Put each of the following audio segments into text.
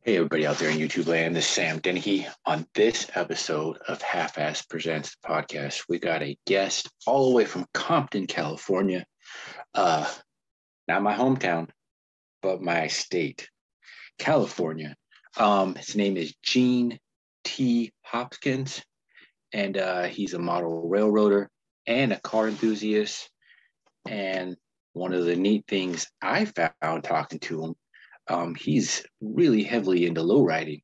Hey, everybody out there in YouTube land, this is Sam Dennehy. On this episode of Halfass Presents the podcast, we got a guest all the way from Compton, California. Not my hometown, but my state, California. His name is Gene T Hopkins, and he's a model railroader and a car enthusiast. And one of the neat things I found talking to him, he's really heavily into low riding,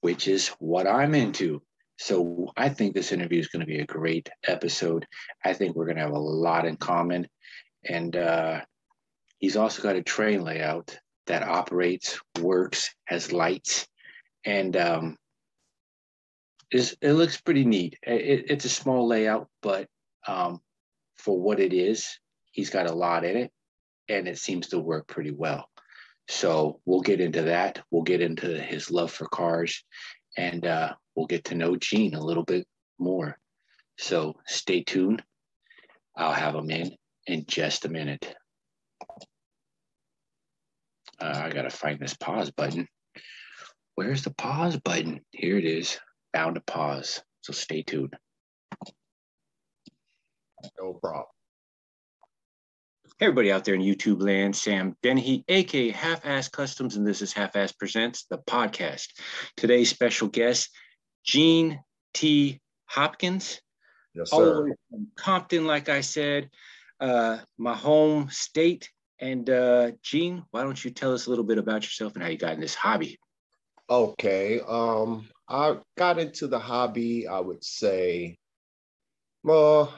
which is what I'm into. So I think this interview is going to be a great episode. I think we're going to have a lot in common. And he's also got a train layout that operates, works, has lights, and it looks pretty neat. It's a small layout, but for what it is, he's got a lot in it, and it seems to work pretty well. So we'll get into that. We'll get into his love for cars, and we'll get to know Gene a little bit more. So stay tuned. I'll have him in just a minute. I got to find this pause button. Where's the pause button? Here it is. Bound to pause. So stay tuned. No problem. Hey, everybody out there in YouTube land, Sam Dennehy, aka Half-Ass Customs, and this is Half-Ass Presents, the podcast. Today's special guest, Gene T. Hopkins. Yes, sir. All the way from Compton, like I said, my home state. And Gene, why don't you tell us a little bit about yourself and how you got in this hobby? Okay. I got into the hobby, I would say, well,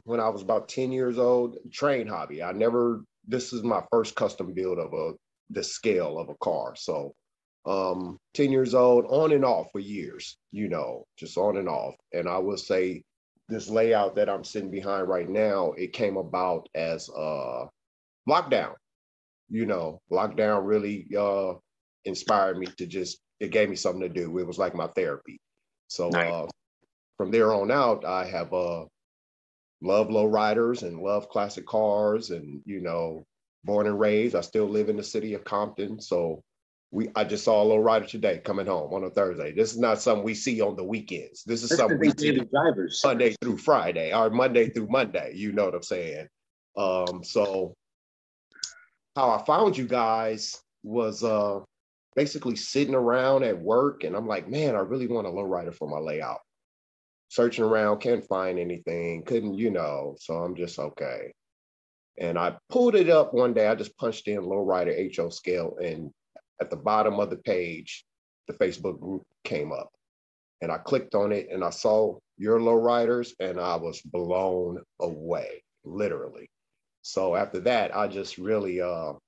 when I was about 10 years old, train hobby. This is my first custom build of the scale of a car. So 10 years old, on and off for years, just on and off. And I will say this layout that I'm sitting behind right now, it came about as lockdown. Lockdown really inspired me it gave me something to do. It was like my therapy. So Nice. From there on out, I have love lowriders and love classic cars, and born and raised. I still live in the city of Compton, so I just saw a lowrider today coming home on a Thursday. This is not something we see on the weekends. This is something we see drivers Monday through Friday or Monday through Monday. You know what I'm saying? So how I found you guys was basically sitting around at work, and I'm like, man, I really want a lowrider for my layout. Searching around, can't find anything, couldn't, so I'm just okay. And I pulled it up one day. I just punched in Lowrider HO scale, and at the bottom of the page, the Facebook group came up. And I clicked on it, and I saw your lowriders, and I was blown away, literally. So after that, I just really, the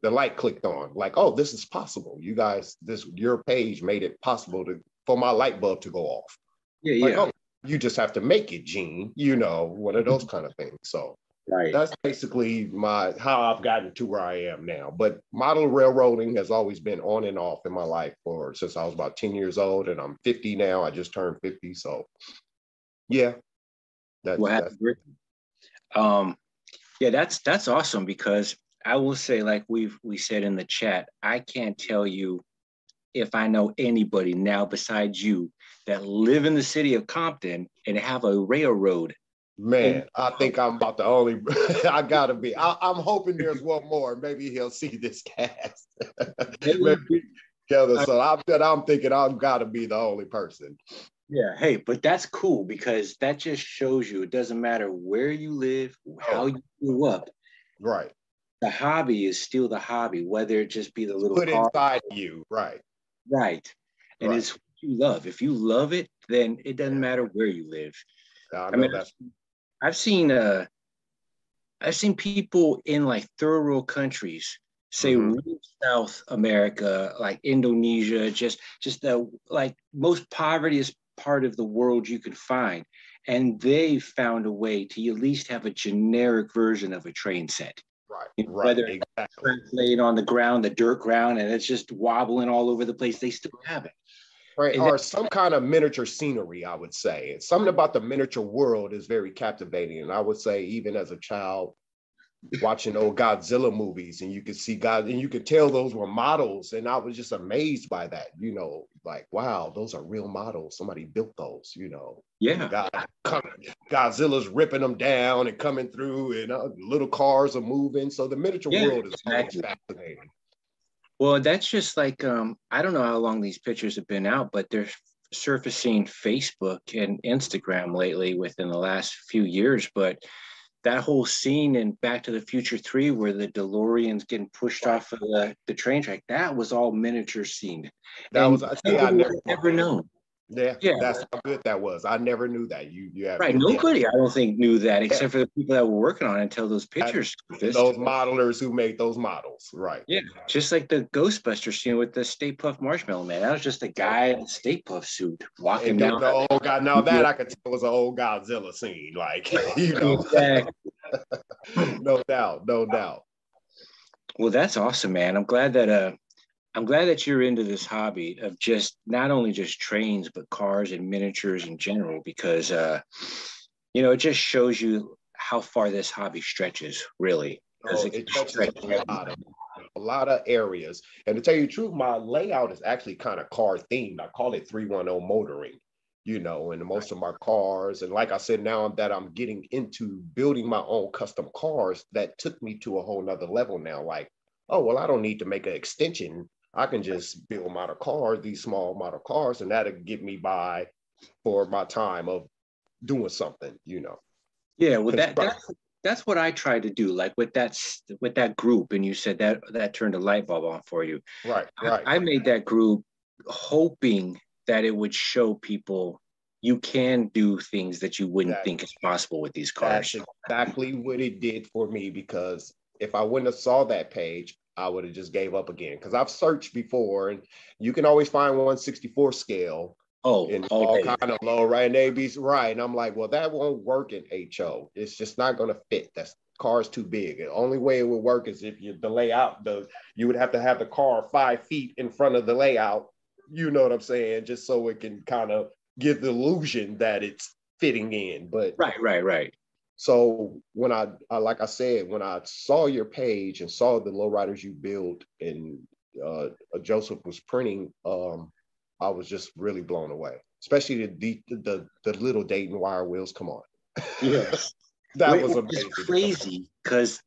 light clicked on, like, oh, this is possible. You guys, your page made it possible for my light bulb to go off. Yeah. Oh, you just have to make it, Gene, one of those kind of things. So Right. That's basically how I've gotten to where I am now. But model railroading has always been on and off in my life since I was about 10 years old, and I'm 50 now. I just turned 50. So yeah. That's awesome, because I will say, like we said in the chat, I can't tell you if I know anybody now besides you that live in the city of Compton and have a railroad. Man, I think I'm about the only. I gotta be. I'm hoping there's one more. Maybe he'll see this cast. Maybe together. So I'm thinking I've got to be the only person. Yeah. Hey, but that's cool, because that just shows you it doesn't matter where you live, how you grew up. Right. The hobby is still the hobby, whether it just be the little put car inside you. Right. Right. And it's what you love. If you love it, then it doesn't matter where you live. I mean, I've seen people in like third world countries, say real South America, like Indonesia, just the like most povertiest part of the world you could find. And they found a way to at least have a generic version of a train set. Right. Whether exactly. It's laid on the ground, the dirt ground, and it's just wobbling all over the place, they still have it. Right. Or some kind of miniature scenery, I would say. Something about the miniature world is very captivating. And I would say, even as a child, watching old Godzilla movies, and you could see God, and you could tell those were models, and I was just amazed by that. Like, wow, those are real models. Somebody built those. And the Yeah. guy Godzilla's ripping them down and coming through, and little cars are moving. So the miniature Yeah, world is really exactly. fascinating. Well, that's just like I don't know how long these pictures have been out, but they're surfacing Facebook and Instagram lately within the last few years. But that whole scene in Back to the Future 3 where the DeLorean's getting pushed off of the train track, that was all miniature scene. That And was, I see, I nobody would never have knew ever that. known. Yeah, Yeah, that's how good that was. I never knew that. You have, right. yeah, Nobody, I don't think, knew that yeah. except for the people that were working on it until those pictures surfaced. Those modelers who made those models, right? Yeah, just like the Ghostbusters scene with the Stay Puft Marshmallow Man. That was just a guy in a Stay Puft suit walking And then down. the old God, now that I could tell was an old Godzilla scene, like Exactly. no doubt, no doubt. Well, that's awesome, man. I'm glad that you're into this hobby of just not only just trains but cars and miniatures in general because it just shows you how far this hobby stretches, really. Because Oh, it it can touches stretch a lot of areas. And to tell you the truth, my layout is actually kind of car themed. I call it 310 motoring, and most of my cars. And like I said, now that I'm getting into building my own custom cars, that took me to a whole nother level now. Like, oh, well, I don't need to make an extension. I can just build model cars, these small model cars, and that'll get me by for my time of doing something. Yeah, well, Construct. that's what I try to do. Like with that group, and you said that turned a light bulb on for you. Right, I, right. I made that group hoping that it would show people you can do things that you wouldn't That think is possible with these That's cars. exactly what it did for me, because if I wouldn't have saw that page, I would have just gave up again. Because I've searched before, and you can always find 1/64 scale Oh, in all all day. kind of low, right? And AB's right. And I'm like, well, that won't work in HO. It's just not going to fit. That car's too big. The only way it would work is if the layout you would have to have the car 5 feet in front of the layout. You know what I'm saying? Just so it can kind of give the illusion that it's fitting in. But Right. so when like I said, when I saw your page and saw the lowriders you built, and Joseph was printing, I was just really blown away. Especially the little Dayton wire wheels. Come on, Yes. that was It's amazing. crazy because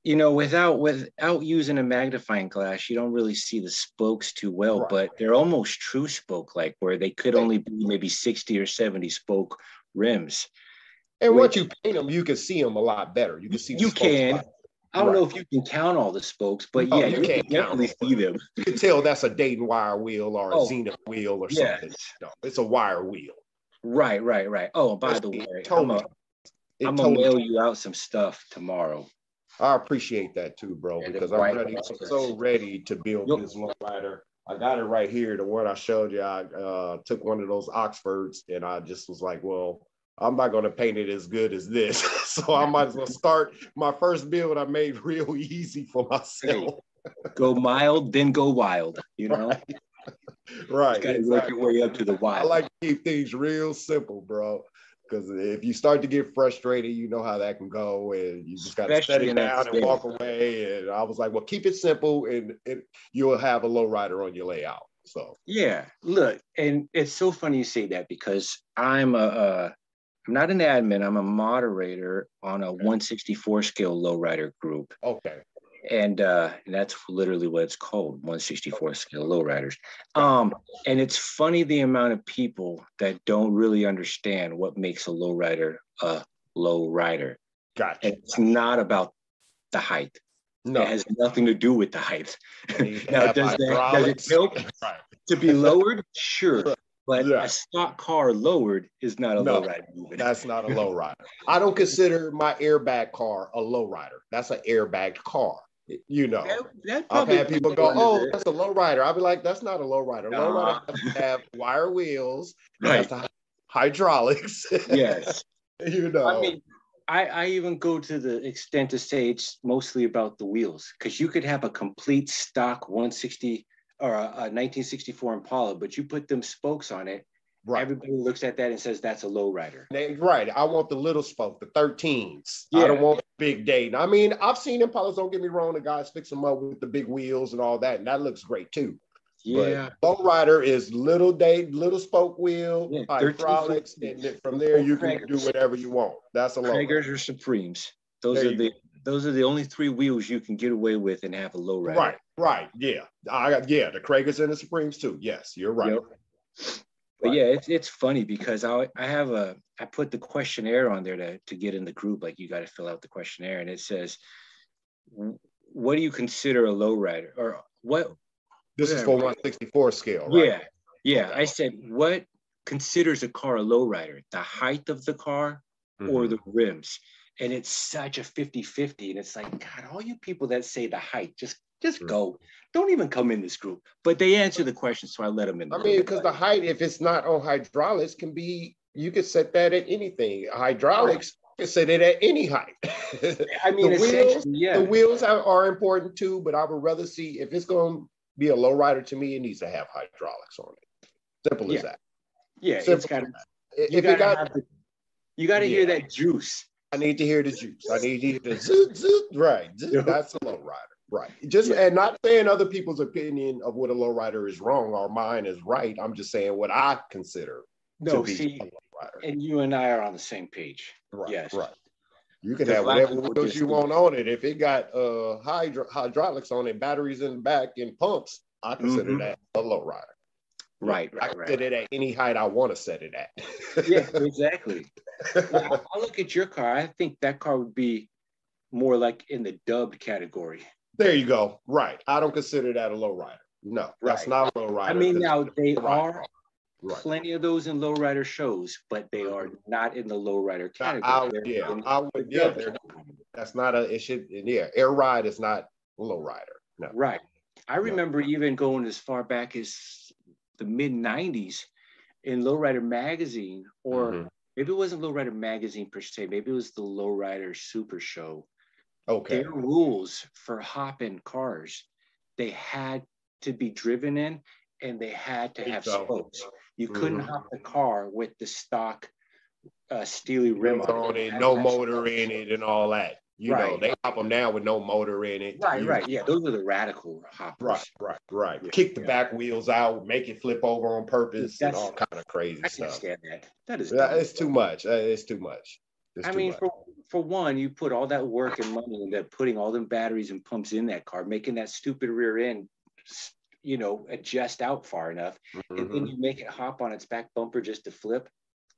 without using a magnifying glass, you don't really see the spokes too well, Right. but they're almost true spoke, like where they could only be maybe 60 or 70 spoke rims. And once Which you paint them, you can see them a lot better. You can see the you spokes. can. I don't know if you can count all the spokes, but No, yeah, you you can can't count definitely them, see them. you can tell that's a Dayton wire wheel or a Oh, Zenith wheel or yes. something. No, it's a wire wheel. Right. Oh, by the way, I'm gonna mail you out some stuff tomorrow. I appreciate that too, bro, And because the white I'm so ready to build this lowrider. I got it right here, the one I showed you. I took one of those Oxfords, and I just was like, well, I'm not going to paint it as good as this. So I might as well start my first build I made real easy for myself. Go mild, then go wild, Right. Right. You got to work your way up to the wild. I like to keep things real simple, bro. Because if you start to get frustrated, you know how that can go, and you just got to set it down and walk away. And I was like, well, keep it simple, and you'll have a lowrider on your layout. So yeah, look, and it's so funny you say that because I'm not an admin, I'm a moderator on a 1/64 scale lowrider group. Okay. And that's literally what it's called, 1/64 scale lowriders. And it's funny the amount of people that don't really understand what makes a lowrider a lowrider. Gotcha. And it's not about the height. No. It has nothing to do with the height. Now, does it help to be lowered? Sure. But a stock car lowered is not a lowrider. That's not a lowrider. I don't consider my airbag car a lowrider. That's an airbagged car. I've had people go, oh, that's a lowrider. I'll be like, that's not a lowrider. Lowrider has to have wire wheels, has to have hydraulics. Yes. I mean, I even go to the extent to say it's mostly about the wheels, because you could have a complete stock 160 or a 1964 Impala, but you put them spokes on it Right. Everybody looks at that and says that's a lowrider. Right. I want the little spoke, the 13s. Yeah. I don't want big Dayton. I mean, I've seen Impalas, don't get me wrong, the guys fix them up with the big wheels and all that, and that looks great too. Yeah. But lowrider is little Dayton, little spoke wheel, Yeah, hydraulics, and then from there you can do whatever you want. That's a lowrider. Traegers or Supremes. Those are the only three wheels you can get away with and have a lowrider. Right. Yeah. The Kragers and the Supremes too. Yes, you're right. Yep. But yeah, it's funny because I put the questionnaire on there to get in the group. Like, you got to fill out the questionnaire, and it says, what do you consider a lowrider, or what? This is for 164 scale, right? Yeah. Okay. I said, what considers a car a lowrider? The height of the car or the rims? And it's such a 50-50. And it's like, God, all you people that say the height, just go. Don't even come in this group. But they answer the question, so I let them in. I mean, because the height, if it's not on hydraulics, you can set that at anything. Hydraulics, you can set it at any height. I mean, the wheels are important too, but I would rather see, if it's going to be a lowrider to me, it needs to have hydraulics on it. Simple as that. Yeah, it's got. You got to hear that juice. I need to hear the juice. I need to hear the zoot, zoot. Right. That's a lowrider. Right. And not saying other people's opinion of what a lowrider is wrong or mine is right. I'm just saying what I consider to be a lowrider. And you and I are on the same page. Right. Yes. Right. You can have whatever wheels you want on it. If it got hydraulics on it, batteries in the back, and pumps, I consider that a lowrider. Right. I set it at any height I want to set it at. Yeah, exactly. I look at your car. I think that car would be more like in the dubbed category. There you go. Right. I don't consider that a lowrider. No, that's not a lowrider. I mean, now they are plenty of those in lowrider shows, but they are not in the lowrider category. That's not a, it should, Air Ride is not a lowrider. No. Right. I remember even going as far back as the mid 90s in Lowrider Magazine, or maybe it wasn't Lowrider Magazine per se, maybe it was the Lowrider Super Show. Okay. Their rules for hopping cars, they had to be driven in, and they had to have spokes. You couldn't hop the car with the stock steely rim on it. No motor in it and all that. You know, they hop them now with no motor in it. Right. Yeah, those are the radical hoppers. Right. Yeah. Kick the back wheels out, make it flip over on purpose, and all kind of crazy stuff. I understand that. That is it's too much. It's too much. I mean, for one, you put all that work and money into putting all them batteries and pumps in that car, making that stupid rear end, adjust out far enough, and then you make it hop on its back bumper just to flip.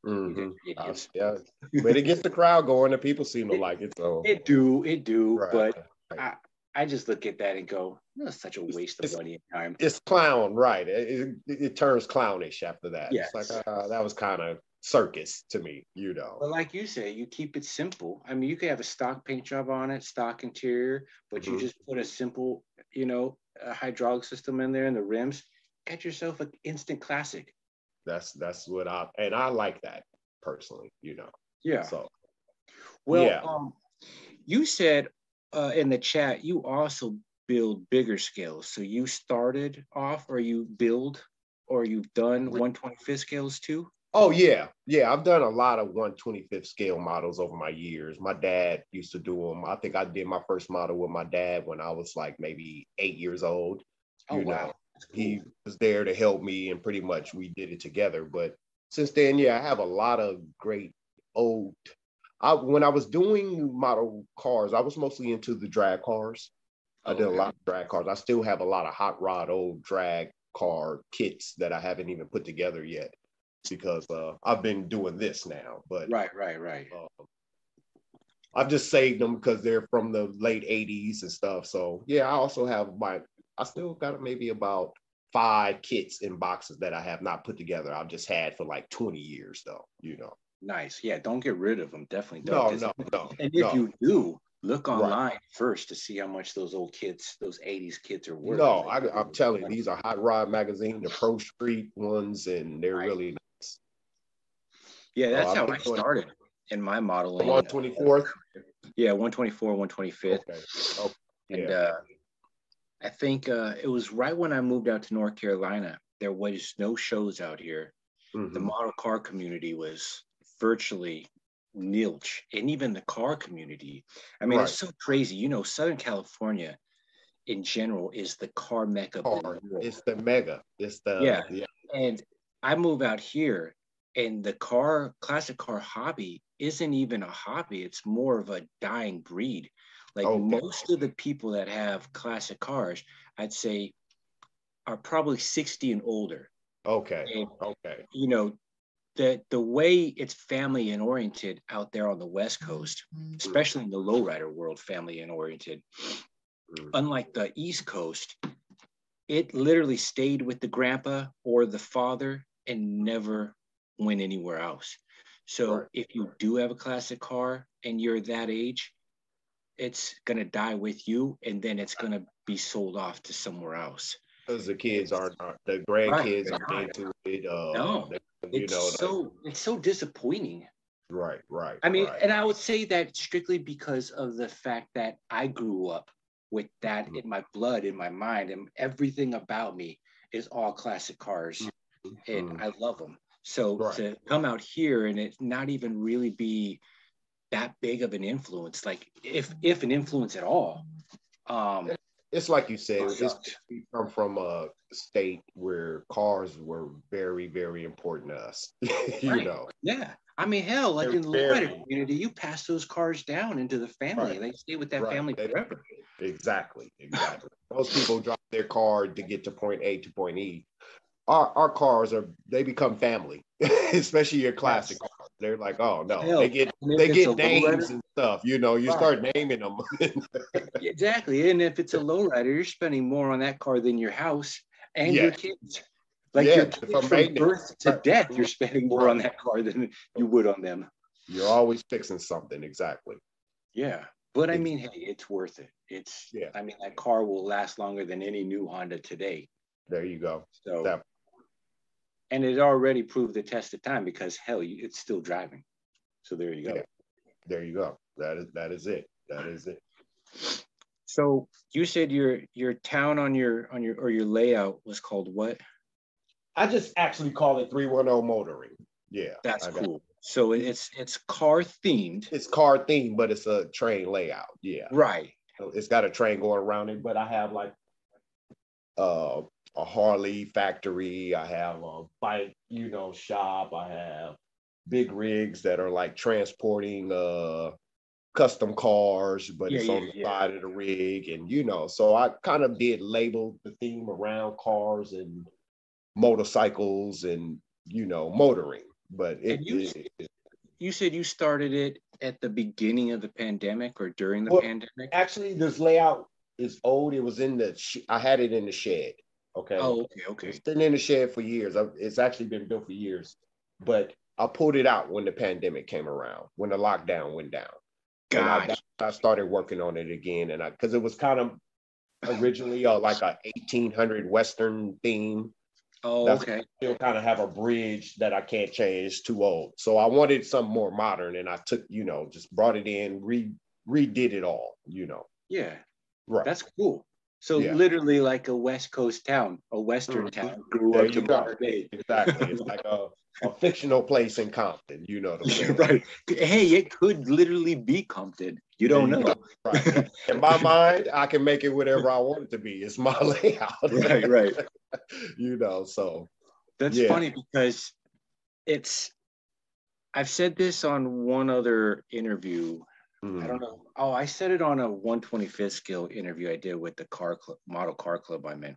Yeah, but it gets the crowd going, and people seem to like it. So it do. Right. But I just look at that and go, that's such a waste of money and time. It's clown, right? It turns clownish after that. Yes. It's like that was kind of circus to me, But like you say, you keep it simple. I mean, you could have a stock paint job on it, stock interior, but you just put a simple, a hydraulic system in there and the rims. Got yourself an instant classic. That's what I like that personally, Yeah. So, you said in the chat you also build bigger scales. So you started off, or you build, or you've done 125th scales too? Oh yeah. I've done a lot of 125th scale models over my years. My dad used to do them. I think I did my first model with my dad when I was like maybe 8 years old. Wow. He was there to help me, and pretty much we did it together. But since then, I have a lot of great old. When I was doing model cars, I was mostly into the drag cars. I did a lot of drag cars. I still have a lot of hot rod old drag car kits that I haven't even put together yet, because I've been doing this now. But right. I've just saved them because they're from the late 80s and stuff. So I also have I still got maybe about 5 kits in boxes that I have not put together. I've just had for like 20 years though, Nice. Yeah, don't get rid of them. Definitely don't. No. And if you do, look online first to see how much those old kits, those 80s kits are worth. No, I'm telling you, these are Hot Rod Magazine, the Pro Street ones, and they're really nice. Yeah, that's how I started in my modeling. 124th? Yeah, 124, 125th. Okay. And I think it was right when I moved out to North Carolina. There was no shows out here. the model car community was virtually nilch, and even the car community. I mean, it's so crazy. You know, Southern California in general is the car mecca of the world. It's the mega. It's the yeah. And I move out here, and the classic car hobby isn't even a hobby. It's more of a dying breed. Like most of the people that have classic cars, I'd say, are probably 60 and older. And, you know, the way it's family and oriented out there on the West Coast, especially in the lowrider world, family and oriented. Unlike the East Coast, it literally stayed with the grandpa or the father and never went anywhere else. So if you do have a classic car and you're that age, it's gonna die with you, and then it's gonna be sold off to somewhere else. Because the kids aren't, the grandkids aren't into it. No, it's so disappointing. Right. I mean, and I would say that strictly because of the fact that I grew up with that in my blood, in my mind, and everything about me is all classic cars, and I love them. So to come out here and it not even really be that big of an influence, like if an influence at all. It's like you said, we come from a state where cars were very, very important to us. You know. Yeah. I mean, hell, like in the lowrider community, you pass those cars down into the family. They stay with that family forever. Exactly. Most people drive their car to get to point A to point E. Our cars they become family, especially your classic cars. They're like, oh no, they get names and stuff. You know, you start naming them. Exactly, and if it's a lowrider, you're spending more on that car than your house and your kids. Like your kids from birth to death, you're spending more on that car than you would on them. You're always fixing something, exactly. Yeah, but I mean, hey, it's worth it. I mean, that car will last longer than any new Honda today. There you go. So. And it already proved the test of time because hell, it's still driving. So there you go. Yeah. There you go. That is it. So you said your town on your layout was called what? I just actually call it 310 Motoring. Yeah. That's cool. So it's car themed. It's car themed, but it's a train layout. Yeah. Right. So it's got a train going around it, but I have like a Harley factory. I have a bike, shop. I have big rigs that are like transporting custom cars, but it's on the side of the rig. And, so I kind of did label the theme around cars and motorcycles and, motoring. But you said you started it at the beginning of the pandemic or during the pandemic? Actually, this layout is old. It was I had it in the shed. Okay. Oh, okay. It's been in the shed for years. It's actually been built for years, but I pulled it out when the pandemic came around, when the lockdown went down. I started working on it again, and because it was kind of originally like a 1800 Western theme. Oh, okay. I still kind of have a bridge that I can't change. It's too old, so I wanted something more modern, and I took, just brought it in, redid it all. Yeah. Right. That's cool. So literally like a West Coast town, a Western town grew up to modern day. Exactly. It's like a fictional place in Compton, you know what I'm saying? Right. Hey, it could literally be Compton. You don't know. Right. In my mind, I can make it whatever I want it to be. It's my layout. Right. So. That's funny because I've said this on one other interview. I don't know. Oh, I said it on a 125th scale interview I did with the model car club I'm in.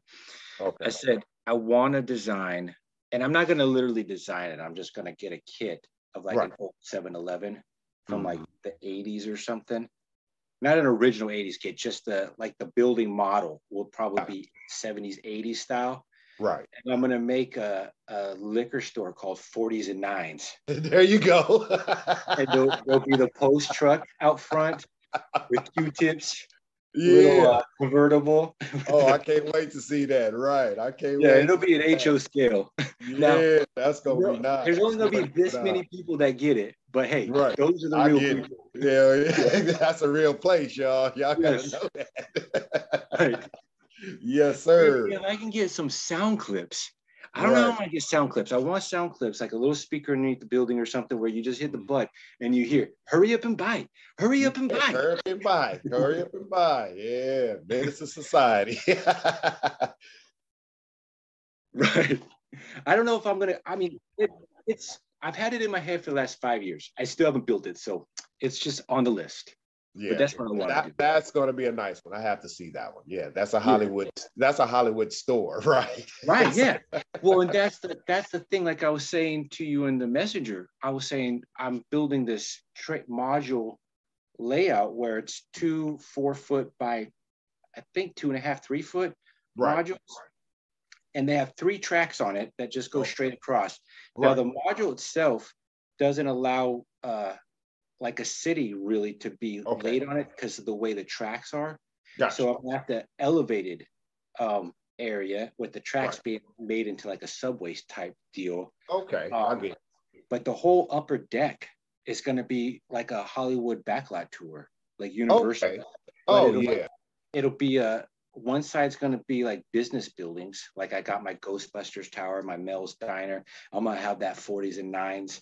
Okay. I said, I want to design, and I'm not going to literally design it. I'm just going to get a kit of like an old 711 from like the 80s or something. Not an original 80s kit, just the building model will probably be 70s, 80s style. Right. And I'm going to make a liquor store called 40s and 9s. There you go. And there'll be the post truck out front with Q-tips. Little convertible. Oh, I can't wait to see that. Right. I can't wait. Yeah, it'll be an HO scale. Yeah, that's going to be nice. There's only going to be this many people that get it. But hey, those are the real people. Yeah, that's a real place, y'all. Y'all got to know that. Right. Yes, sir. Yeah, I can get some sound clips. I don't know. I might get sound clips. I want sound clips, like a little speaker underneath the building or something where you just hit the button and you hear, hurry up and buy. Hurry up and buy. Hurry up and buy. Hurry up and buy. Yeah. Menace to society. Right. I don't know if I'm going to, I mean, I've had it in my head for the last 5 years. I still haven't built it. So it's just on the list. Yeah, but that's what I want to do. That's going to be a nice one. I have to see that one. Yeah, that's a Hollywood. Yeah. That's a Hollywood store, right? Right. Yeah. Well, and that's the thing. Like I was saying to you in the messenger, I was saying I'm building this module layout where it's 2 4-foot by, I think 2.5 3-foot modules, and they have 3 tracks on it that just go straight across. Now the module itself doesn't allow like a city really to be laid on it because of the way the tracks are. Gotcha. So I'm gonna have the elevated area with the tracks being made into like a subway type deal. Okay, I get it. But the whole upper deck is gonna be like a Hollywood backlot tour, like Universal. Okay. Oh yeah. It'll be one side's gonna be like business buildings. Like I got my Ghostbusters Tower, my Mel's Diner. I'm gonna have that 40s and 9s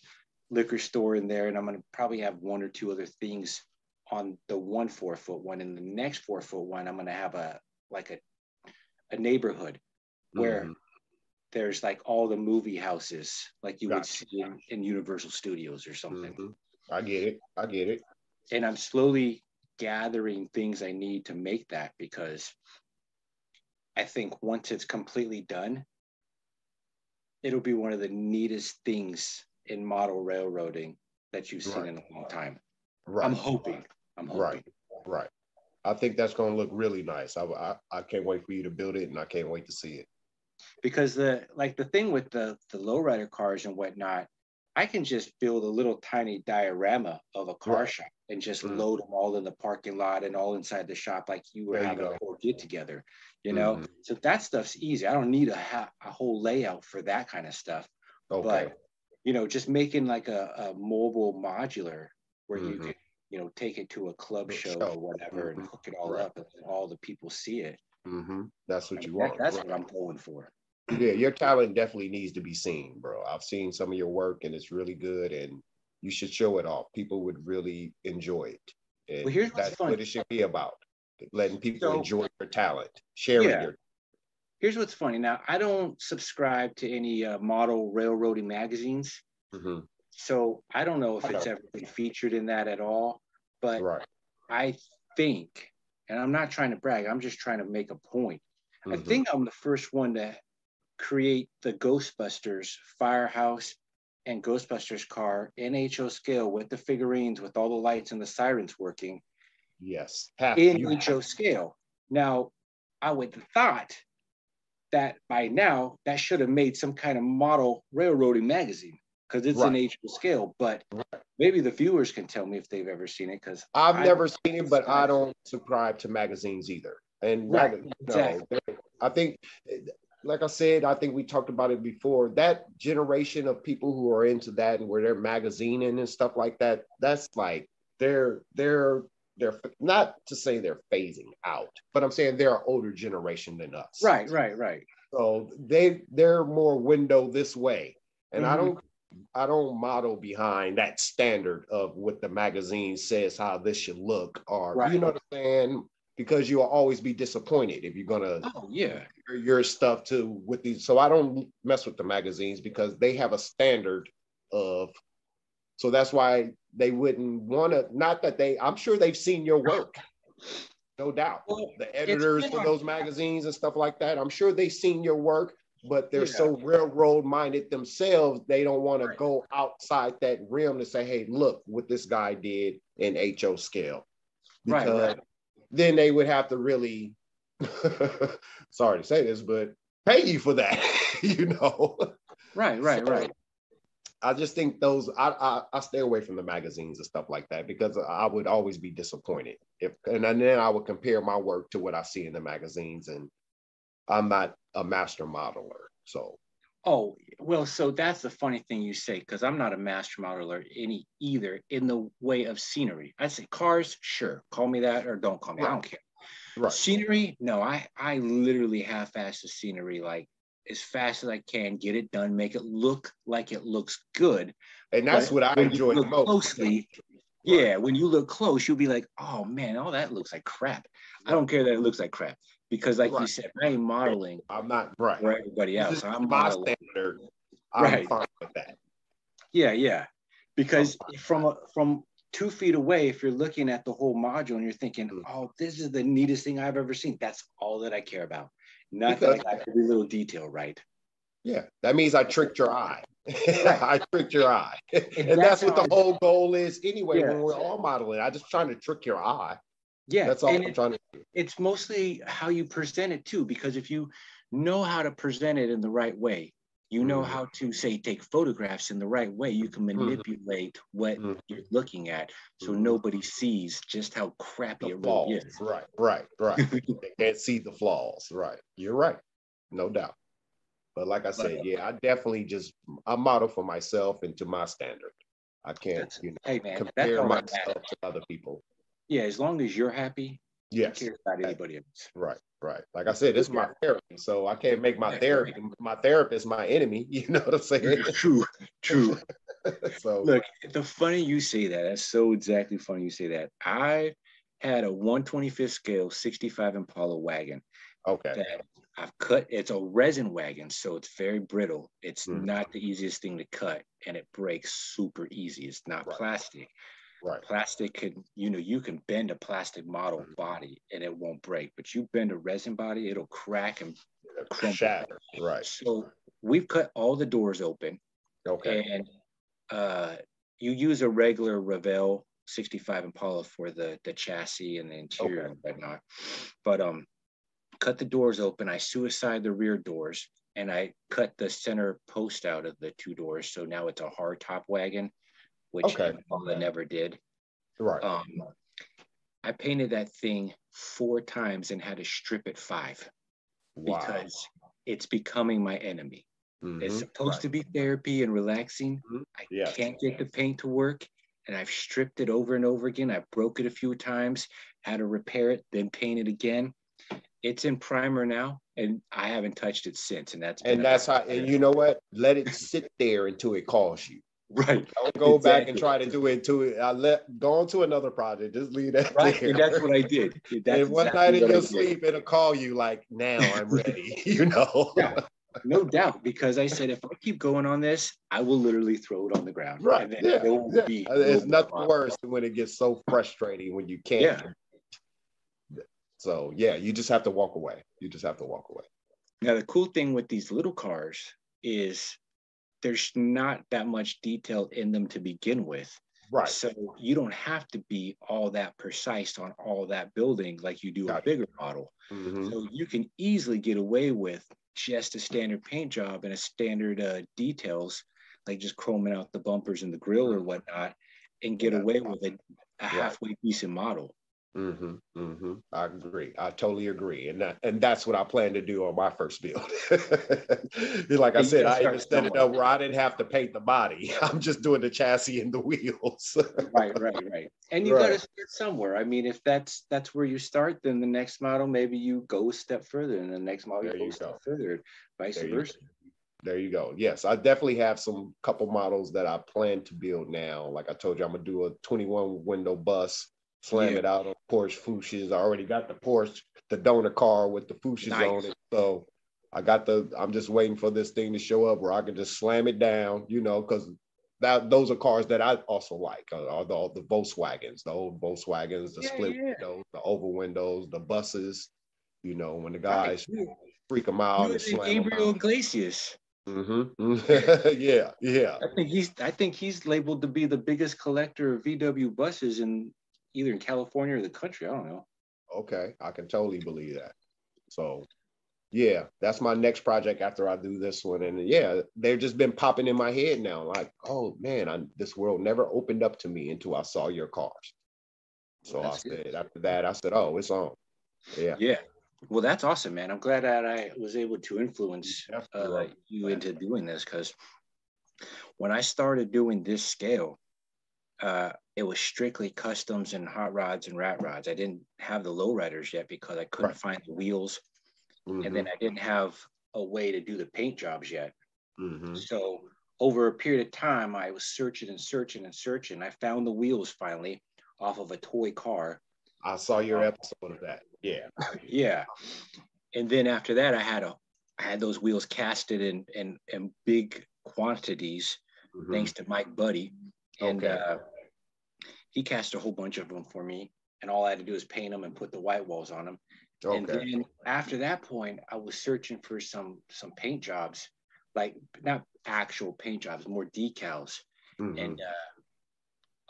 liquor store in there, and I'm going to probably have 1 or 2 other things on the 1 4-foot one. And the next 4-foot one, I'm going to have a neighborhood where there's like all the movie houses like you would see in Universal Studios or something. I get it. And I'm slowly gathering things I need to make that, because I think once it's completely done, it'll be one of the neatest things in model railroading that you've seen in a long time. I'm hoping. Right. I think that's going to look really nice. I can't wait for you to build it, and I can't wait to see it. Because the thing with the lowrider cars and whatnot, I can just build a little tiny diorama of a car shop and just load them all in the parking lot and all inside the shop, like you were having a whole get together, you know? So that stuff's easy. I don't need a whole layout for that kind of stuff. Okay. But you know, just making like a mobile modular where you can, you know, take it to a club show or whatever and hook it all up and all the people see it. That's what you want. That's what I'm going for. Yeah, your talent definitely needs to be seen, bro. I've seen some of your work and it's really good, and you should show it off. People would really enjoy it. And well, here's that's what it should be about. Letting people enjoy your talent, sharing your. Here's what's funny. Now, I don't subscribe to any model railroading magazines. So I don't know if it's ever been featured in that at all. But I think, and I'm not trying to brag, I'm just trying to make a point. I think I'm the first one to create the Ghostbusters firehouse and Ghostbusters car in HO scale with the figurines, with all the lights and the sirens working. Yes. In HO scale. Now, I would have thought that by now that should have made some kind of model railroading magazine, because it's in HO scale. But maybe the viewers can tell me if they've ever seen it, because I've never seen it, but I don't subscribe to magazines either. And exactly. I think, like I said, I think we talked about it before, that generation of people who are into that and where they're magazining and stuff like that, that's like they're not to say they're phasing out, but I'm saying they're an older generation than us. Right. So they're more window this way. And I don't model behind that standard of what the magazine says how this should look, or you know what I'm saying? Because you'll always be disappointed if you're gonna your stuff to with these. So I don't mess with the magazines because they have a standard of. So that's why they wouldn't want to. Not that I'm sure they've seen your work, no doubt. Well, the editors for those magazines and stuff like that, I'm sure they've seen your work, but they're so railroad minded themselves, they don't want to go outside that rim to say, hey, look what this guy did in HO scale. Because then they would have to really, sorry to say this, but pay you for that, you know? Right. I just think those, I stay away from the magazines and stuff like that, because I would always be disappointed. And then I would compare my work to what I see in the magazines, and I'm not a master modeler, so. Oh, well, so that's the funny thing you say, because I'm not a master modeler either in the way of scenery. I say cars, sure, call me that or don't call me, I don't care. Scenery, no, I literally half-ass the scenery like as fast as I can, get it done, make it look like it looks good. And that's But what I when you enjoy the look most. closely, Right. yeah, when you look close, you'll be like, oh man, all that looks like crap. I don't care that it looks like crap because, like you said, I ain't modeling I'm not right. for everybody This else. is I'm my modeling. standard. I'm Right. fine with that. Yeah. Because from 2 feet away, if you're looking at the whole module and you're thinking, oh, this is the neatest thing I've ever seen, that's all that I care about. Not that I got every little detail right. Yeah, that means I tricked your eye. Right. I tricked your eye. And that's what the whole goal is anyway, when we're all modeling. I'm just trying to trick your eye. Yeah. That's all I'm trying to do. It's mostly how you present it too, because if you know how to present it in the right way, you know how to, say, take photographs in the right way, you can manipulate what you're looking at so nobody sees just how crappy it really is. Right. They can't see the flaws. Right. You're right. No doubt. But like I said, yeah, I model for myself and to my standard. I can't, hey man, compare myself to other people. Yeah, as long as you're happy, yes, who cares about anybody else? Right. Like I said, this is my therapy, so I can't make my therapist my enemy. You know what I'm saying? True. So look, the funny you say that. That's so exactly funny you say that. I had a 1/25 scale 65 Impala wagon. Okay. That I've cut. It's a resin wagon, so it's very brittle. It's not the easiest thing to cut, and it breaks super easy. It's not plastic. Right. Plastic can, you can bend a plastic model body and it won't break, but you bend a resin body, it'll crack and crumble. Shatter. Right. So we've cut all the doors open. Okay. And you use a regular Revell 65 Impala for the chassis and the interior and whatnot. But cut the doors open. I suicide the rear doors and I cut the center post out of the 2 doors. So now it's a hard top wagon, which Impala never did. Right. I painted that thing 4 times and had to strip it 5 because it's becoming my enemy. It's supposed to be therapy and relaxing. I can't get the paint to work, and I've stripped it over and over again. I broke it a few times, had to repair it, then paint it again. It's in primer now, and I haven't touched it since. And you know what? Let it sit there until it calls you. Right. Don't go back and try to do it to it. Go on to another project. Just leave that there. And that's what I did. And one night in your sleep, it'll call you like, now I'm ready, Yeah, no doubt. Because I said, if I keep going on this, I will literally throw it on the ground. Right. And then there will be There's nothing worse than when it gets so frustrating when you can't. Yeah. So yeah, you just have to walk away. Now, the cool thing with these little cars is there's not that much detail in them to begin with. Right. So you don't have to be all that precise on all that building like you do a bigger model. So you can easily get away with just a standard paint job and a standard details, like just chroming out the bumpers and the grill or whatnot, and get away with a halfway decent model. I agree. I totally agree. And that's what I plan to do on my first build. Like I said, I even set it up where I didn't have to paint the body. I'm just doing the chassis and the wheels. Right. And you got to start somewhere. I mean, if that's where you start, then the next model, maybe you go a step further, and the next model you go a step further, vice versa. There you go. Yes, I definitely have some couple models that I plan to build now. Like I told you, I'm gonna do a 21 window bus. Slam it out on Porsche Fuchsias. I already got the donor car with the Fuchsias on it. So I'm just waiting for this thing to show up where I can just slam it down, because those are cars that I also like, are the Volkswagens, the old Volkswagens, the split windows, the oval windows, the buses, when the guys freak them out and slam Gabriel them out. Iglesias. Yeah. I think he's labeled to be the biggest collector of VW buses in either in California or the country. I don't know. Okay, I can totally believe that. So yeah, that's my next project after I do this one. And yeah, they've just been popping in my head now. Like, oh man, this world never opened up to me until I saw your cars. So after that, I said, oh, it's on. Yeah. Well, that's awesome, man. I'm glad that I was able to influence you into doing this, because when I started doing this scale, it was strictly customs and hot rods and rat rods. I didn't have the lowriders yet because I couldn't find the wheels. And then I didn't have a way to do the paint jobs yet. Mm-hmm. So over a period of time, I was searching and searching and searching. I found the wheels finally off of a toy car. I saw your episode of that. Yeah. Yeah. And then after that, I had those wheels casted in big quantities, thanks to Mike Buddy. And he cast a whole bunch of them for me. And all I had to do is paint them and put the white walls on them. Okay. And then after that point, I was searching for some paint jobs, like not actual paint jobs, more decals. And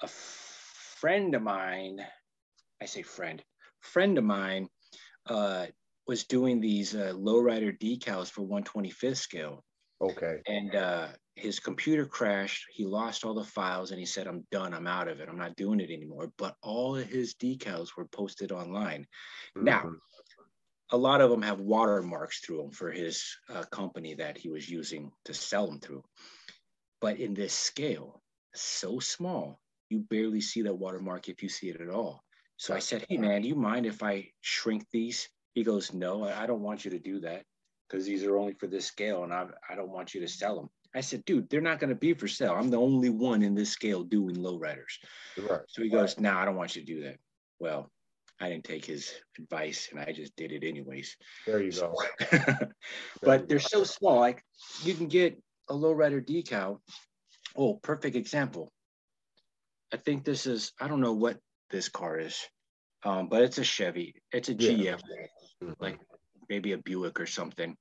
a friend of mine, I say friend of mine, was doing these Lowrider decals for 1/25th scale. Okay. And his computer crashed. He lost all the files and he said, I'm done. I'm out of it. I'm not doing it anymore. But all of his decals were posted online. Now, a lot of them have watermarks through them for his company that he was using to sell them through. But in this scale, so small, you barely see that watermark if you see it at all. So I said, hey, man, do you mind if I shrink these? He goes, no, I don't want you to do that because these are only for this scale and I don't want you to sell them. I said, dude, they're not going to be for sale. I'm the only one in this scale doing lowriders. Right. So he goes, nah, I don't want you to do that. Well, I didn't take his advice and I just did it anyways. There you go. But they're so small. Like you can get a lowrider decal. Oh, perfect example. I think this is, I don't know what this car is, but it's a Chevy. It's a GF, like maybe a Buick or something.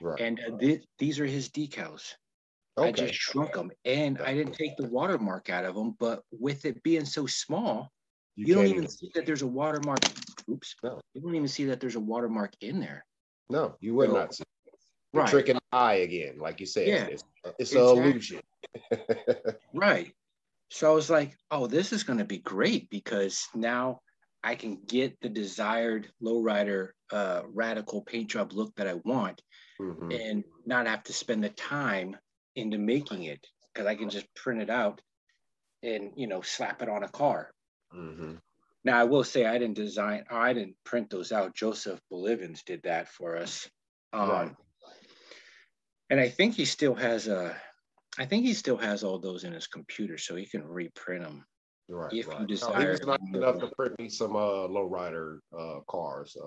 Right. And these are his decals. Okay. I just shrunk them and I didn't take the watermark out of them, but with it being so small, you don't even see that there's a watermark. Oops. No. You don't even see that there's a watermark in there. No, you would not see. You're Right. tricking the eye again, like you said. Yeah, it's an illusion. Right. So I was like, oh, this is going to be great because now I can get the desired lowrider radical paint job look that I want and not have to spend the time into making it because I can just print it out and, slap it on a car. Now, I will say I didn't print those out. Joseph Bolivins did that for us. Right. And I think he still has all those in his computer, so he can reprint them. Right. If right. you desire. No, he was nice enough to print me some lowrider cars.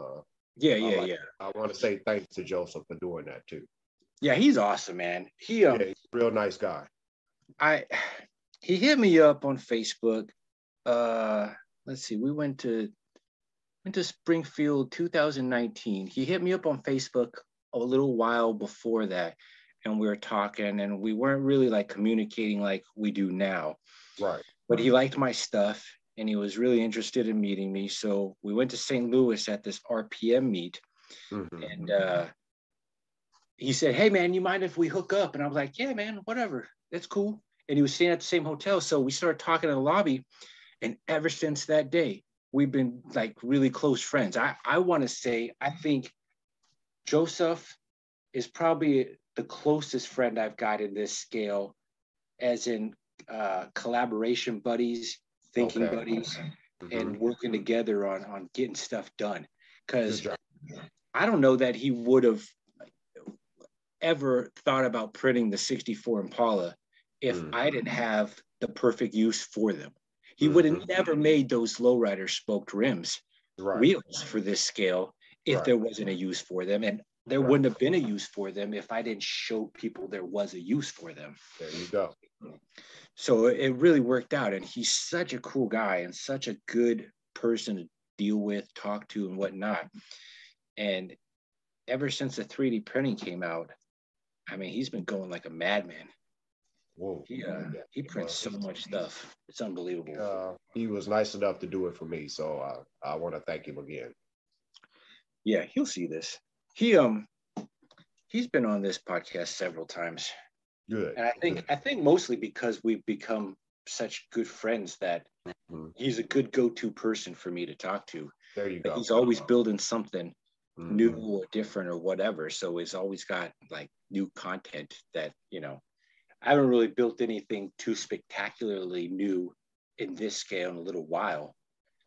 Yeah. I want to say thanks to Joseph for doing that too. Yeah, he's awesome, man. He's a real nice guy. He hit me up on Facebook. Let's see, we went to Springfield 2019. He hit me up on Facebook a little while before that, and we were talking, and we weren't really like communicating like we do now. Right. But he liked my stuff, and he was really interested in meeting me. So we went to St. Louis at this RPM meet, and he said, hey, man, you mind if we hook up? And I was like, yeah, man, whatever. That's cool. And he was staying at the same hotel. So we started talking in the lobby. And ever since that day, we've been like really close friends. I want to say, I think Joseph is probably the closest friend I've got in this scale, as in collaboration buddies, thinking buddies, and working together on getting stuff done. Because I don't know that he would have ever thought about printing the 64 Impala if I didn't have the perfect use for them. He would have never made those lowrider spoked rims wheels for this scale if there wasn't a use for them. And there wouldn't have been a use for them if I didn't show people there was a use for them. There you go. So it really worked out. And he's such a cool guy and such a good person to deal with, talk to, and whatnot. And ever since the 3D printing came out, I mean, he's been going like a madman. Whoa. He prints so much stuff. It's unbelievable. He was nice enough to do it for me. So I want to thank him again. Yeah, he'll see this. He's been on this podcast several times. Good. And I think mostly because we've become such good friends that he's a good go-to person for me to talk to. There you go. He's always building something new or different or whatever. So he's always got like new content that, I haven't really built anything too spectacularly new in this scale in a little while.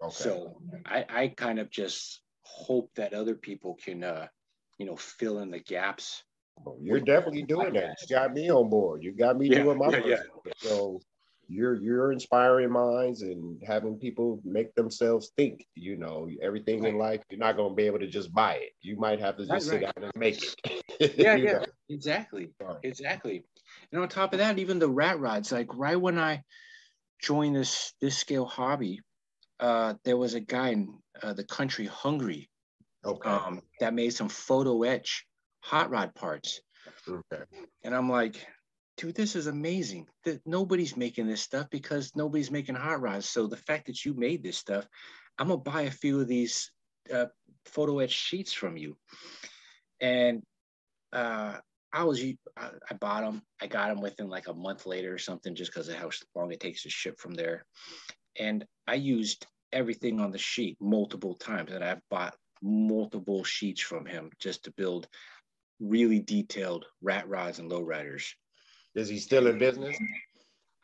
Okay. So I kind of just hope that other people can, fill in the gaps Oh, you're definitely doing that. You got me on board. You got me doing my first. So you're inspiring minds and having people make themselves think. You know, everything in life, you're not going to be able to just buy it. You might have to just sit down and make it. Yeah, You yeah, know? exactly, exactly. And on top of that, even the rat rods, like right when I joined this scale hobby, there was a guy in the country Hungary, Okay. that made some photo etch hot rod parts. Okay. And I'm like, dude, this is amazing. Nobody's making this stuff because nobody's making hot rods. So the fact that you made this stuff, I'm gonna buy a few of these photo etch sheets from you. And I bought them. I got them within like a month later or something, just because of how long it takes to ship from there. And I used everything on the sheet multiple times, and I've bought multiple sheets from him just to build really detailed rat rods and lowriders. Is he still in business?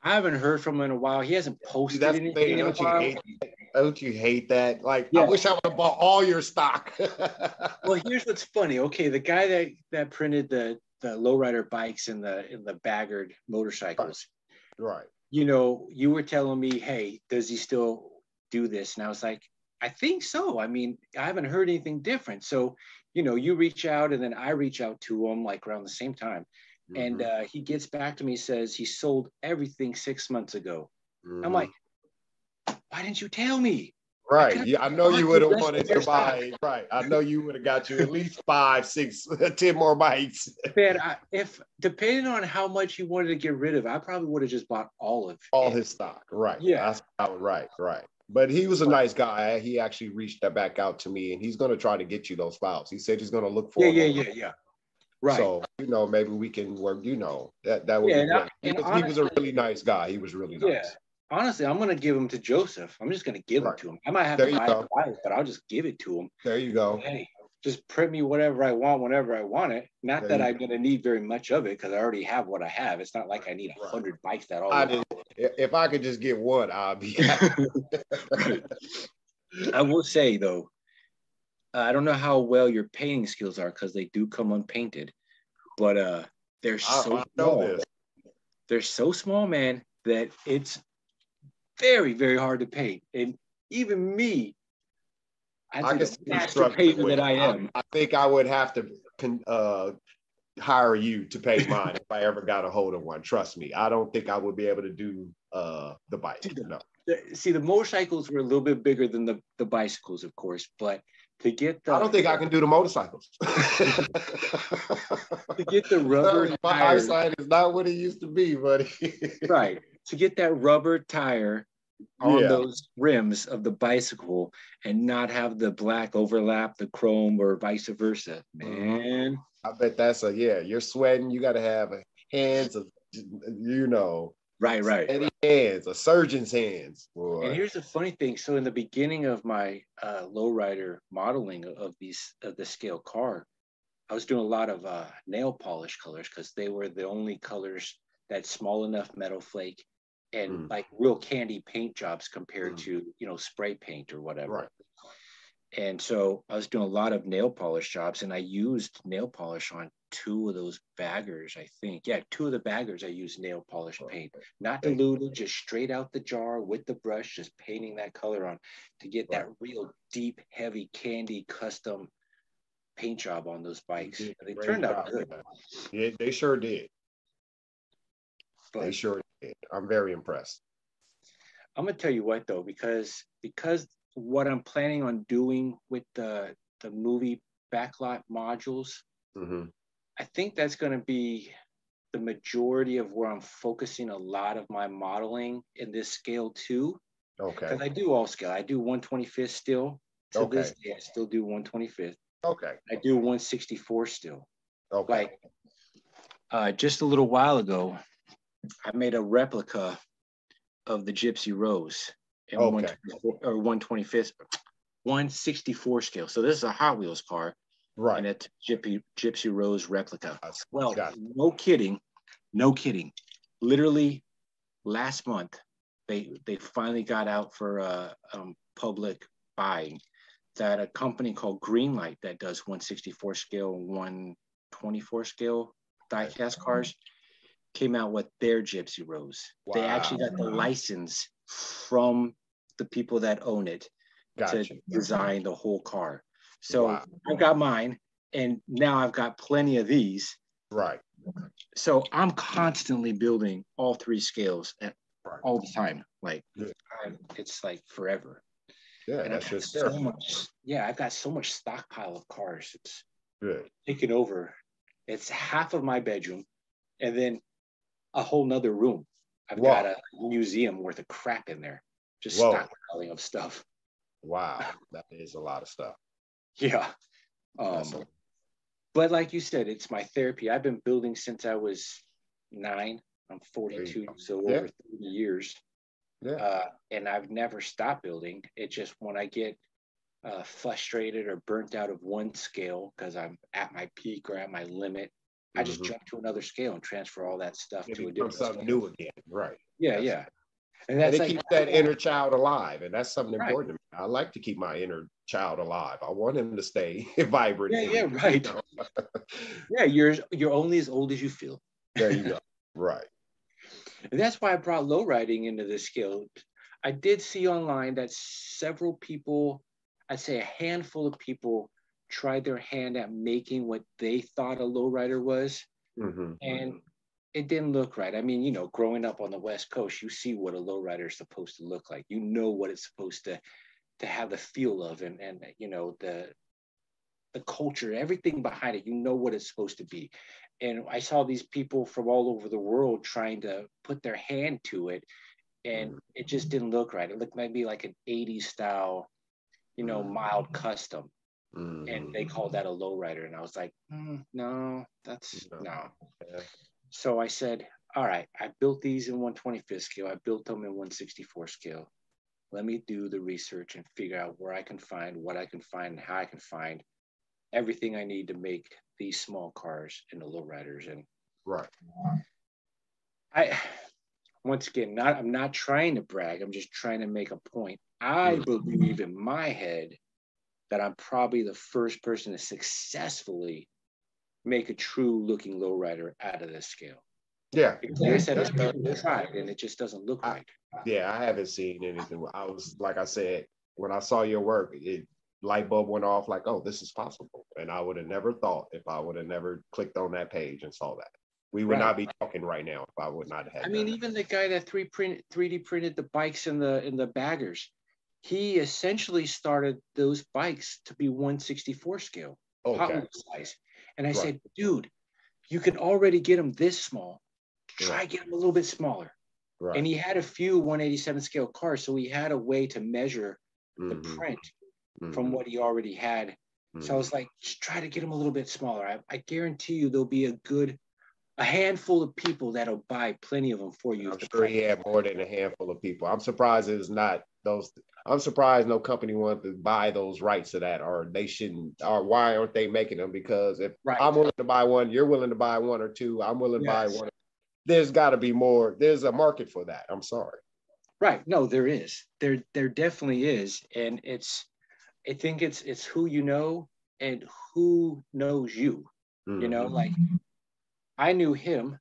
I haven't heard from him in a while. He hasn't posted anything in a while. Don't you hate that? Like, yeah. I wish I would have bought all your stock. Well, here's what's funny. Okay, the guy that printed the lowrider bikes and the baggered motorcycles. Right. You know, you were telling me, hey, does he still do this? And I was like, I think so. I mean, I haven't heard anything different. So, you know, you reach out and then I reach out to him like around the same time. Mm-hmm. And he gets back to me, says he sold everything 6 months ago. Mm-hmm. I'm like, why didn't you tell me? Right. Yeah, I know you would have wanted to buy. Right. I know you would have got you at least 5, 6, 10 more bikes. Man, if depending on how much you wanted to get rid of, I probably would have just bought all his stock. Right. Yeah. Right. But he was a nice guy. He actually reached back out to me, and he's going to try to get you those files. He said he's going to look for them. Yeah. Right. So, you know, maybe we can work, you know, that would be great. He was a really nice guy. He was really nice. Yeah. Honestly, I'm going to give him to Joseph. I'm just going to give him to him. I might have to buy it twice, but I'll just give it to him. There you go. Hey, just print me whatever I want whenever I want it. Not that I'm going to need very much of it because I already have what I have. It's not like I need 100 bikes that all. If I could just get one, I'll be happy. I will say, though, I don't know how well your painting skills are because they do come unpainted, but they're so small. They're so small, man, that it's very, very hard to paint. And even me, I guess master painter that I am. I think I would have to hire you to paint mine if I ever got a hold of one. Trust me, I don't think I would be able to do the bike. No. See, the motorcycles were a little bit bigger than the bicycles, of course, but to get the... I don't think I can do the motorcycles. To get the rubber my eyesight is not what it used to be, buddy. Right. To get that rubber tire on those rims of the bicycle and not have the black overlap the chrome or vice versa, man. I bet that's you're sweating. You got to have hands of, you know. Right. Steady hands, a surgeon's hands. Boy. And here's the funny thing. So in the beginning of my lowrider modeling of the scale car, I was doing a lot of nail polish colors because they were the only colors that small enough metal flake and like real candy paint jobs compared to, you know, spray paint or whatever. Right. And so I was doing a lot of nail polish jobs, and I used nail polish on 2 of those baggers, I think. Yeah, 2 of the baggers I used nail polish paint, not diluted, just straight out the jar with the brush, just painting that color on to get that real deep, heavy candy custom paint job on those bikes. And they turned out good. Yeah, they sure did. But they sure did. I'm very impressed. I'm gonna tell you what though, because what I'm planning on doing with the movie backlot modules, I think that's going to be the majority of where I'm focusing a lot of my modeling in this scale too. Okay. Because I do all scale. I do 125th still. To this day, I still do 125th. Okay. I do 164 still. Okay. Like just a little while ago, I made a replica of the Gypsy Rose. 125th, 164 scale. So this is a Hot Wheels car, right? And it's Gypsy Rose replica. Well, no kidding. Literally, last month, they finally got out for public buying that a company called Greenlight that does 164 scale, 24 scale diecast cars, came out with their Gypsy Rose. Wow. They actually got the license from the people that own it to design the whole car. So I got mine, and now I've got plenty of these. Right. So I'm constantly building all three scales at all the time. Like it's like forever. Yeah, and that's I've got just so much. Yeah, I've got so much stockpile of cars. It's good. Taken over. It's half of my bedroom, and then a whole nother room. I've got a museum worth of crap in there, just stockpiling of stuff. Wow, that is a lot of stuff. Yeah. But like you said, it's my therapy. I've been building since I was 9. I'm 42, so over 30 years. Yeah. And I've never stopped building. It's just when I get frustrated or burnt out of one scale because I'm at my peak or at my limit, I just jump to another scale and transfer all that stuff to a different something new again. Right. Yeah. And it keeps that inner child alive. And that's something important to me. I like to keep my inner child alive. I want him to stay vibrant. Yeah, right. You know? Yeah, you're only as old as you feel. There you go. Right. And that's why I brought low riding into this scale. I did see online that several people, I'd say a handful of people, tried their hand at making what they thought a lowrider was. And it didn't look right. I mean, you know, growing up on the West Coast, you see what a lowrider is supposed to look like. You know what it's supposed to have the feel of, and you know, the culture, everything behind it. You know what it's supposed to be. And I saw these people from all over the world trying to put their hand to it, and it just didn't look right. It looked maybe like an 80s style, you know, mild custom. And they called that a lowrider. And I was like, no, that's no. Yeah. So I said, all right, I built these in 125th scale. I built them in 164 scale. Let me do the research and figure out where I can find, what I can find, and how I can find everything I need to make these small cars into lowriders. And once again, I'm not trying to brag. I'm just trying to make a point. I believe in my head that I'm probably the first person to successfully make a true looking lowrider out of this scale. Yeah. Because like I said, it's people tried and it just doesn't look right. Yeah, I haven't seen anything. I was, like I said, when I saw your work, light bulb went off like, oh, this is possible. And I would have never thought, if I would have never clicked on that page and saw that. We would not be talking right now if I would not have had. I mean, even the guy that 3D printed the bikes in the baggers, he essentially started those bikes to be 164 scale, size. And I said, dude, you can already get them this small. Try get them a little bit smaller. And he had a few 187 scale cars, so he had a way to measure the print from what he already had. So I was like, just try to get them a little bit smaller. I guarantee you there'll be a handful of people that'll buy plenty of them for you. I'm sure he had more than a handful of people. I'm surprised it's not those. I'm surprised no company wanted to buy those rights to that, or they shouldn't, or why aren't they making them? Because if I'm willing to buy one, you're willing to buy one or two, I'm willing to buy one. There's got to be more. There's a market for that. I'm sorry. Right. No, there is. There definitely is. And I think it's who you know and who knows you. You know, like I knew him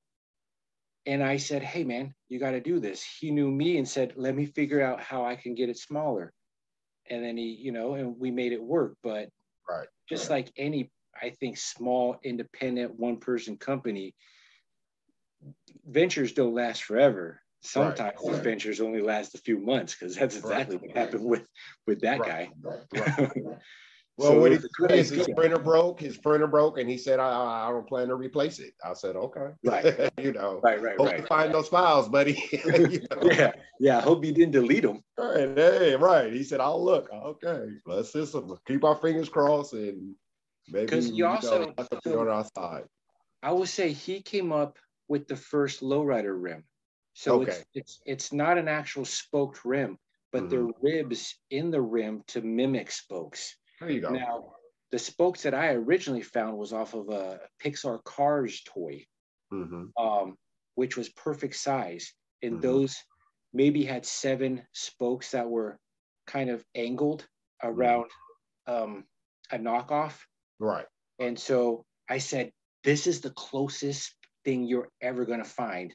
and I said, hey man, you got to do this. He knew me and said, let me figure out how I can get it smaller. And then he, you know, and we made it work. But just like any, I think, small, independent, one-person company, ventures don't last forever. Sometimes these ventures only last a few months, because that's exactly what happened with that guy. Well, so what he said is his printer broke, and he said, I don't plan to replace it. I said, okay. You know, hope you find those files, buddy. You know? Yeah. I hope you didn't delete them. He said, I'll look. Okay, let's just keep our fingers crossed, and maybe because you also be on our side. I would say he came up with the first Lowrider rim. So it's not an actual spoked rim, but they're ribs in the rim to mimic spokes. There you go. Now, the spokes that I originally found was off of a Pixar Cars toy, which was perfect size. And those maybe had 7 spokes that were kind of angled around a knockoff. Right. And so I said, this is the closest thing you're ever going to find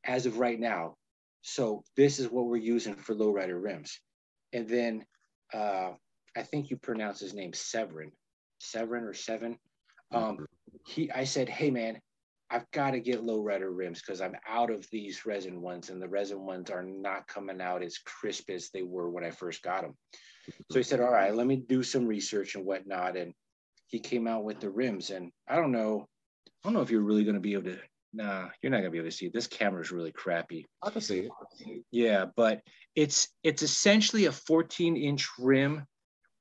as of right now. So this is what we're using for lowrider rims. And then I think you pronounce his name Severin or Seven. I said, hey man, I've got to get lowrider rims because I'm out of these resin ones, and the resin ones are not coming out as crisp as they were when I first got them. So he said, all right, let me do some research and whatnot. And he came out with the rims. And I don't know if you're really going to be able to. Nah, you're not gonna be able to see it. This camera is really crappy. I can see it. Yeah, but it's essentially a 14-inch rim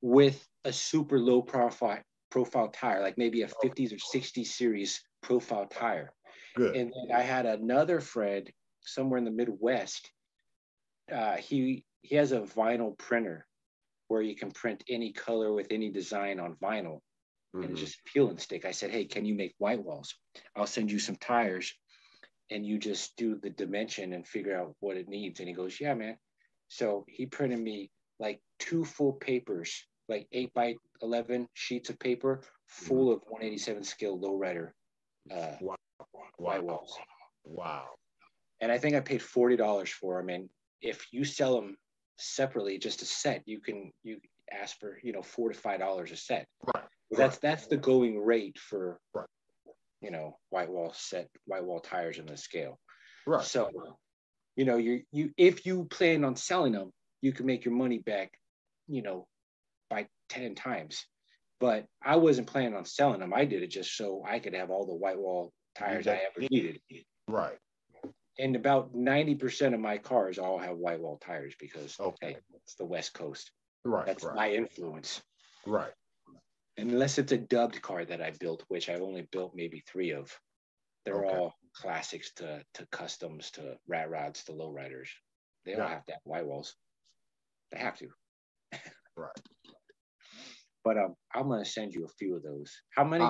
with a super low profile tire, like maybe a 50s or 60s series profile tire. Good. And then I had another friend somewhere in the Midwest. He has a vinyl printer where you can print any color with any design on vinyl. And it's just peel and stick. I said, hey, can you make white walls? I'll send you some tires and you just do the dimension and figure out what it needs. And he goes, yeah, man. So he printed me like 2 full papers, like 8x11 sheets of paper full of 187 scale lowrider white walls. Wow. And I think I paid $40 for them. And if you sell them separately, just a set, you ask for, $4 to $5 a set. Right. That's the going rate for white wall tires in the scale. Right. So you if you plan on selling them, you can make your money back by 10 times. But I wasn't planning on selling them. I did it just so I could have all the white wall tires I ever needed. Right. And about 90% of my cars all have white wall tires because hey, it's the West Coast. Right. That's my influence. Right. Unless it's a dubbed car that I built, which I've only built maybe 3 of. They're all classics to customs, to rat rods, to lowriders. They all have to have white walls. They have to. Right. But I'm going to send you a few of those. How many?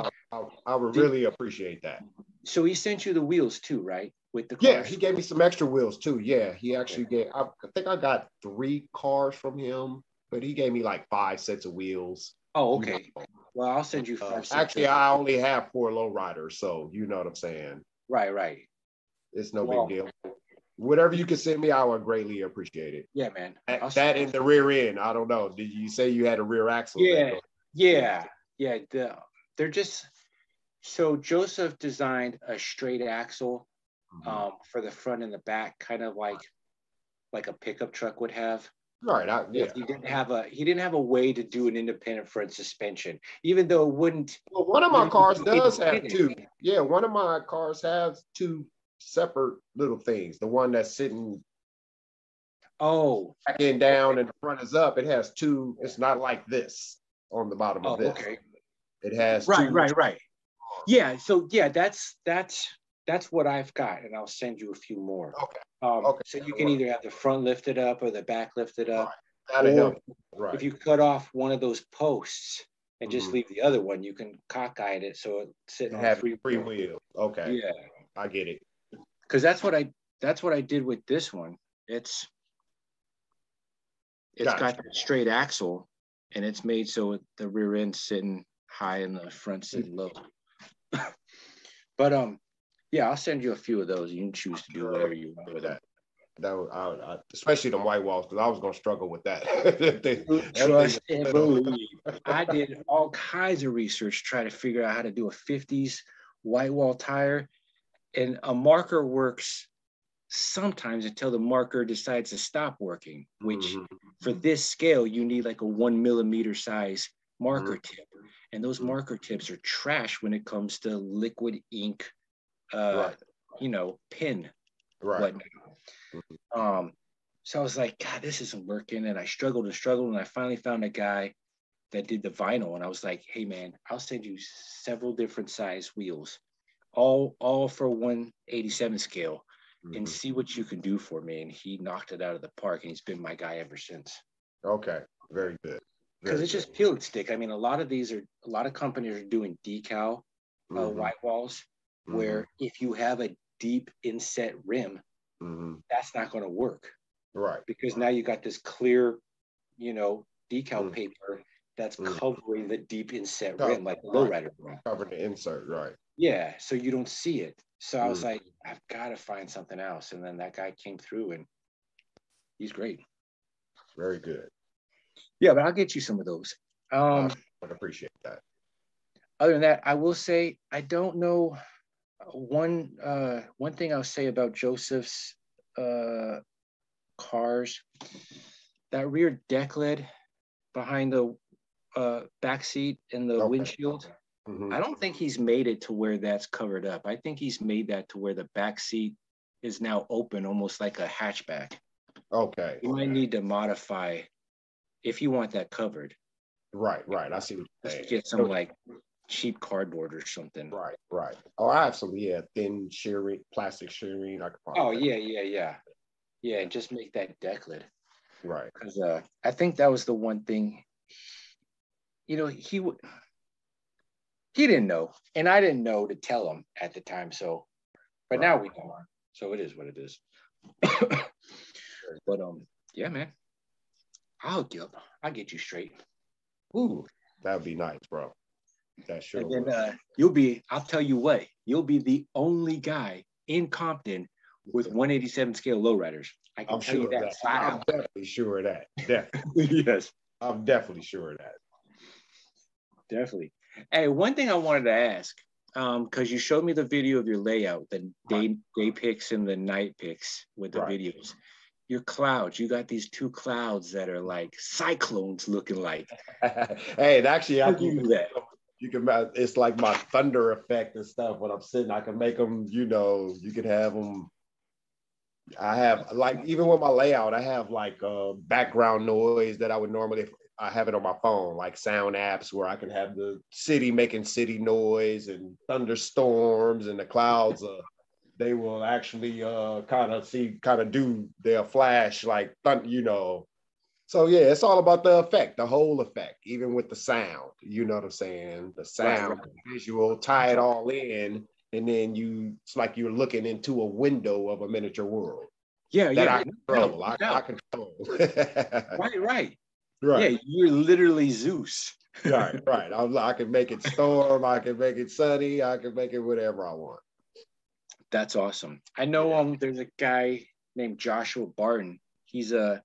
I would really appreciate that. So he sent you the wheels too, right? With the cars? Yeah, he gave me some extra wheels too. Yeah, he actually gave, I think I got 3 cars from him, but he gave me like 5 sets of wheels. Oh, okay. Well, I'll send you 5 sets. Actually, I only have 4 lowriders, so you know what I'm saying. Right. It's no big deal. Whatever you can send me, I would greatly appreciate it. Yeah, man. That in the rear end, I don't know. Did you say you had a rear axle? Yeah. They're just, so Joseph designed a straight axle for the front and the back, kind of like a pickup truck would have. Right. He didn't have a way to do an independent front suspension, even though it wouldn't. Well, one of my cars does have 2. Yeah, one of my cars has 2 separate little things. The one that's sitting back and down and the front is up. It has 2. It's not like this on the bottom of this. Okay. It has 2. Right. Yeah. So yeah, that's what I've got, and I'll send you a few more. Okay. So you can either have the front lifted up or the back lifted up. Right. If you cut off one of those posts and just leave the other one, you can cockeye it so it's sitting on free wheel. Okay. Yeah, I get it. Because that's what I did with this one. It's got the straight axle, and it's made so the rear end's sitting high and the front sitting low. But yeah, I'll send you a few of those. You can choose to do whatever you want with that. Especially the white walls, because I was going to struggle with that. Trust and believe. I did all kinds of research trying to figure out how to do a 50s white wall tire. And a marker works sometimes until the marker decides to stop working, which for this scale, you need like a 1 millimeter size marker tip. And those marker tips are trash when it comes to liquid ink, pen. Right. So I was like, God, this isn't working. And I struggled. And I finally found a guy that did the vinyl. And I was like, hey man, I'll send you several different size wheels, all for 187 scale, and see what you can do for me. And he knocked it out of the park, and he's been my guy ever since. Okay. Very good. Because it's just peel and stick. I mean, a lot of companies are doing decal white walls, where if you have a deep inset rim, that's not going to work. Right. Because now you got this clear, decal paper that's covering the deep inset rim, like the lowrider rim. Covering the insert, right. Yeah, so you don't see it. So I was like, I've got to find something else. And then that guy came through and he's great. Very good. Yeah, but I'll get you some of those. I would appreciate that. Other than that, I will say I don't know. One thing I'll say about Joseph's cars, that rear deck lid behind the back seat and the windshield. I don't think he's made it to where that's covered up. I think he's made that to where the back seat is now open, almost like a hatchback. Okay. You might need to modify if you want that covered. Right. I see what you're saying. Get some like cheap cardboard or something. Right. Oh, I have some, thin shearing, plastic shearing. I could probably Yeah, just make that deck lid. Right. Because I think that was the one thing, he didn't know, and I didn't know to tell him at the time. So, but now we know. So it is what it is. But yeah, man, I'll get you straight. Ooh, that'd be nice, bro. That sure and then I'll tell you what, you'll be the only guy in Compton with 187 scale lowriders. I can tell you that. I'm definitely sure of that. Definitely. Yes. I'm definitely sure of that. Definitely. Hey, one thing I wanted to ask, because you showed me the video of your layout, the day pics and the night pics with the videos. Your clouds, you got these two clouds that are like cyclones looking like. Hey, and actually, I can do that. You can, it's like my thunder effect and stuff. When I'm sitting, I can make them, you can have them. I have, like, even with my layout, I have like background noise that I would normally, I have it on my phone, like sound apps where I can have the city making city noise and thunderstorms and the clouds. They will actually kind of do their flash like, So yeah, it's all about the effect, the whole effect, even with the sound. You know what I'm saying? The sound, the visual, tie it all in, and then it's like you're looking into a window of a miniature world. Yeah, I control. I control. Right. Yeah, you're literally Zeus. Right. I can make it storm. I can make it sunny. I can make it whatever I want. That's awesome. I know there's a guy named Joshua Barton. He's a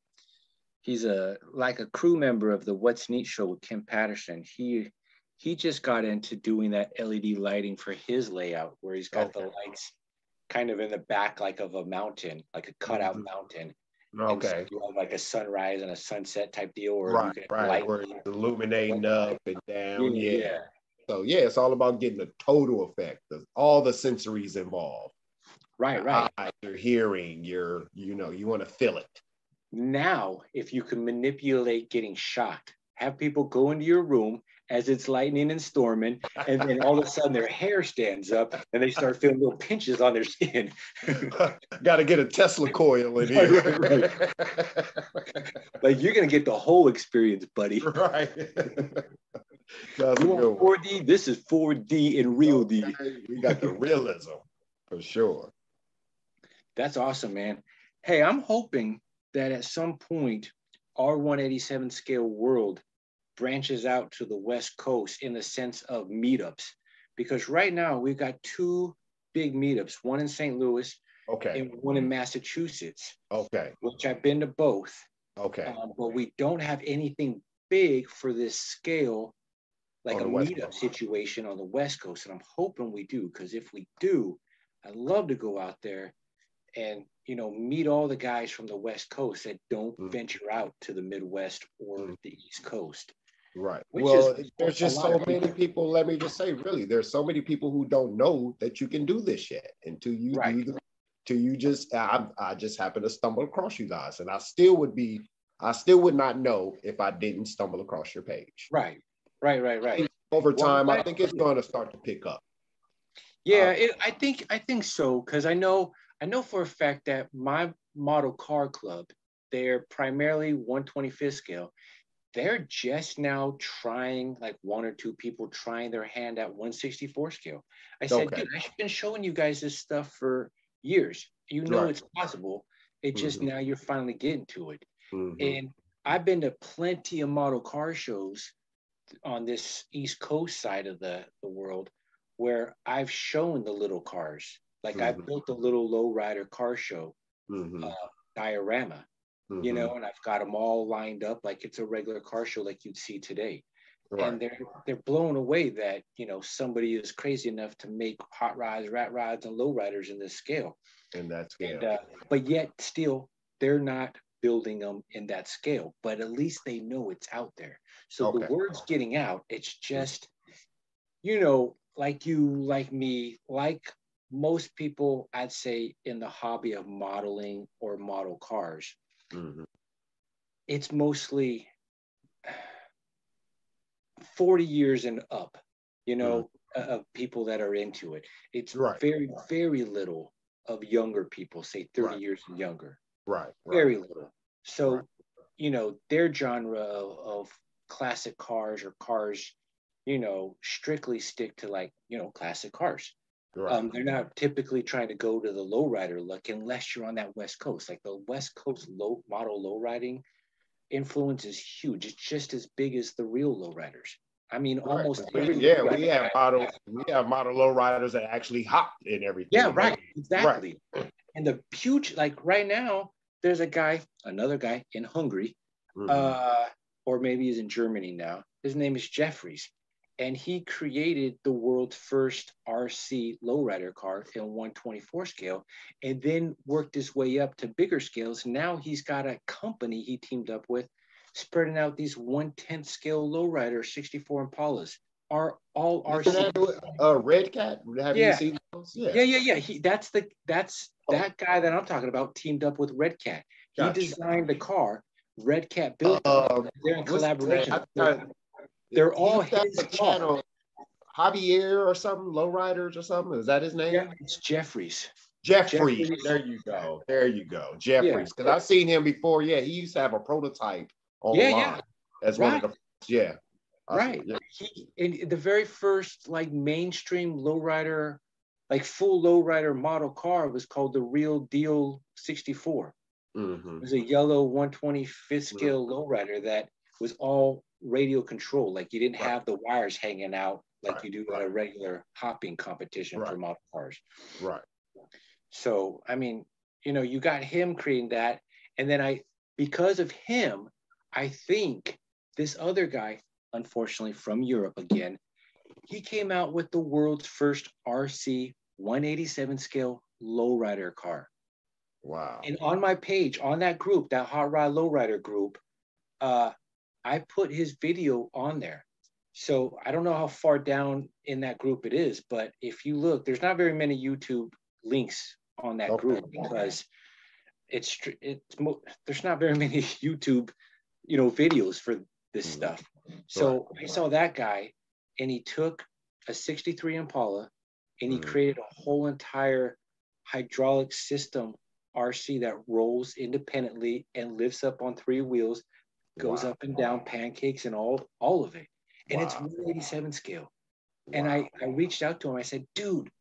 like a crew member of the What's Neat show with Kim Patterson. He just got into doing that LED lighting for his layout, where he's got the lights kind of in the back, like of a mountain, like a cutout mountain. Okay. So you have like a sunrise and a sunset type deal, or you can light where it's illuminating up and down. Yeah. So it's all about getting the total effect of all the sensories involved. Right. Eyes, your hearing, you want to feel it. Now, if you can manipulate getting shocked, have people go into your room as it's lightning and storming, and then all of a sudden their hair stands up and they start feeling little pinches on their skin. Got to get a Tesla coil in here. Right. Like, you're going to get the whole experience, buddy. Right. You want 4D? This is 4D in real D. We got the realism, for sure. That's awesome, man. Hey, I'm hoping that at some point our 187 scale world branches out to the West Coast in the sense of meetups, because right now we've got two big meetups, one in St. Louis and one in Massachusetts, which I've been to both, but we don't have anything big for this scale, like a meetup situation on the West Coast, and I'm hoping we do, because if we do, I'd love to go out there and meet all the guys from the West Coast that don't venture out to the Midwest or the East Coast. Right. Well, there's just so many people. Let me just say, really, there's so many people who don't know that you can do this yet until you do. Till you just, I just happened to stumble across you guys, and I still would not know if I didn't stumble across your page. Right. Over time, I think it's going to start to pick up. Yeah, I think so, because I know for a fact that my model car club, they're primarily 125th scale. They're just now trying, like one or two people trying their hand at 164 scale. I said, dude, I've been showing you guys this stuff for years. It's possible. It just now you're finally getting to it. And I've been to plenty of model car shows on this East Coast side of the world where I've shown the little cars. Like I Mm-hmm. built a little lowrider car show Mm-hmm. diorama, Mm-hmm. and I've got them all lined up like it's a regular car show like you'd see today. Right. And they're blown away that somebody is crazy enough to make hot rods, rat rods, and lowriders in this scale. In that And scale. but yet still they're not building them in that scale. But at least they know it's out there. So the Okay. word's getting out. It's Mm-hmm. just like you, like me, like most people, I'd say in the hobby of modeling or model cars, Mm-hmm. it's mostly 40 years and up, Mm-hmm. of people that are into it. It's Right. very, very little of younger people, say 30 Right. years and younger, Right. Right. very little. Right. So, their genre of classic cars or cars, strictly stick to like, classic cars. Right. They're not typically trying to go to the lowrider look unless you're on that West Coast. Like the West Coast low model lowriding influence is huge. It's just as big as the real lowriders. I mean, Right. almost every Yeah, lowrider guy. we have model low riders that actually hop and Yeah, everything. right, Right. exactly. And the huge, like right now, there's another guy in Hungary, Mm-hmm. uh, or maybe he's in Germany now. His name is Jeffries, and he created the world's first RC lowrider car in 124 scale, and then worked his way up to bigger scales. Now he's got a company he teamed up with, spreading out these 1/10 scale lowrider 64 Impalas. Are all Isn't RC. that Red Cat? Have you Yeah, seen those? Yeah. yeah. That's Oh, that guy that I'm talking about teamed up with Red Cat. He gotcha. designed the car. Red Cat built them. They're in What's his name? collaboration. They're He all used to have his a car. channel, Javier or something, Lowriders or something. Is that his Yeah, name? it's Jeffries. Jeffrey. Jeffries. There you go. There you go. Yeah, Jeffries. Because I've seen him before. Yeah, he used to have a prototype yeah. online as one of Right, the. Yeah. right. Yeah. In the very first like mainstream lowrider, like full lowrider model car was called the Real Deal 64. Mm-hmm. It was a yellow 125th scale lowrider that was all radio control. Like you didn't Right. have the wires hanging out like Right. you do at Right. a regular hopping competition for Right. model cars. Right. So, I mean, you got him creating that. And then because of him, I think this other guy, unfortunately from Europe again, he came out with the world's first RC 187 scale lowrider car. Wow. And on my page, on that group, that Hot Rod Lowrider group, I put his video on there. So I don't know how far down in that group it is, but if you look, there's not very many YouTube links on that Okay. group because there's not very many YouTube, videos for this stuff. So I saw that guy, and he took a 63 Impala, and he created a whole entire hydraulic system RC that rolls independently and lifts up on 3 wheels, goes Wow. up and down, pancakes and all of it. And it's Wow. 187 scale. Wow. And I reached out to him. I said, dude,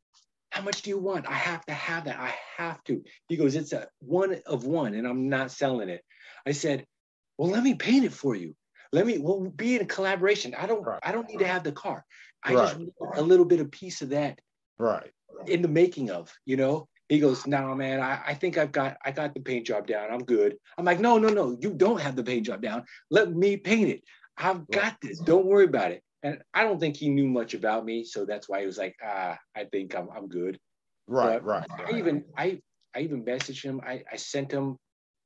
how much do you want? I have to have that. I have to. He goes, it's a one of one, and I'm not selling it. I said, well, let me paint it for you. We'll be in a collaboration. I don't need to have the car. I just want a little bit of piece of that Right. in the making of, He goes, no, man, I think I got the paint job down. I'm good. I'm like, no, you don't have the paint job down. Let me paint it. I've got this. Don't worry about it. And I don't think he knew much about me, so that's why he was like, I think I'm good. Right. But Right. I even messaged him. I sent him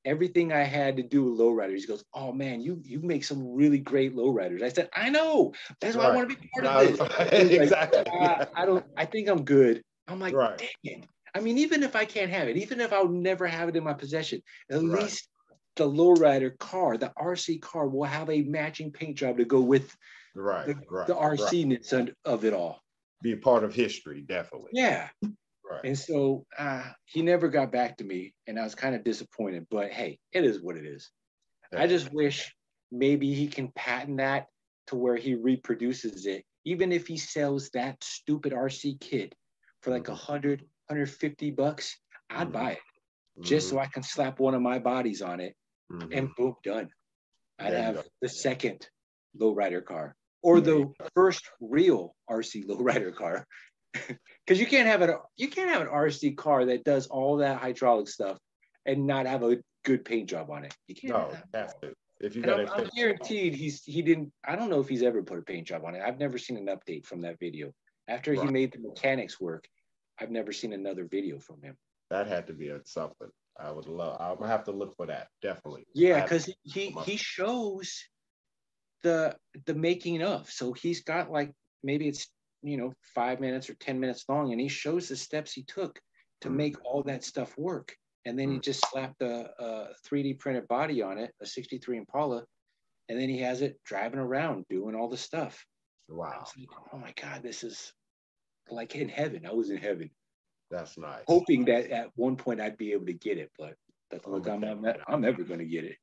everything I had to do with lowriders. He goes, oh man, you make some really great lowriders. I said, I know. That's why I want to be part of this. Exactly. Like, I think I'm good. I'm like, Right. dang it. I mean, even if I can't have it, even if I'll never have it in my possession, at least the lowrider car, the RC car, will have a matching paint job to go with the RC-ness of it all. Be a part of history, definitely. Yeah. Right. And so he never got back to me, and I was kind of disappointed. But hey, it is what it is. Yeah. I just wish maybe he can patent that to where he reproduces it, even if he sells that stupid RC kit for like $100, $150. I'd buy it just so I can slap one of my bodies on it, and boom, done. I'd have the second lowrider car, or the first real RC lowrider car. Because you can't have an RC car that does all that hydraulic stuff and not have a good paint job on it. You can't. No, you have to. If you And got I'm guaranteed he didn't. I don't know if he's ever put a paint job on it. I've never seen an update from that video. After he made the mechanics work, I've never seen another video from him. That had to be something. I would love. I'm gonna have to look for that. Definitely. Yeah, because he shows the making of. So he's got like maybe it's 5 minutes or 10 minutes long, and he shows the steps he took to make all that stuff work. And then he just slapped a 3D printed body on it, a 63 Impala, and then he has it driving around doing all the stuff. Wow. Like, oh my God, this is like in heaven. I was in heaven. That's nice. Hoping that at one point I'd be able to get it, but look, I'm never going to get it.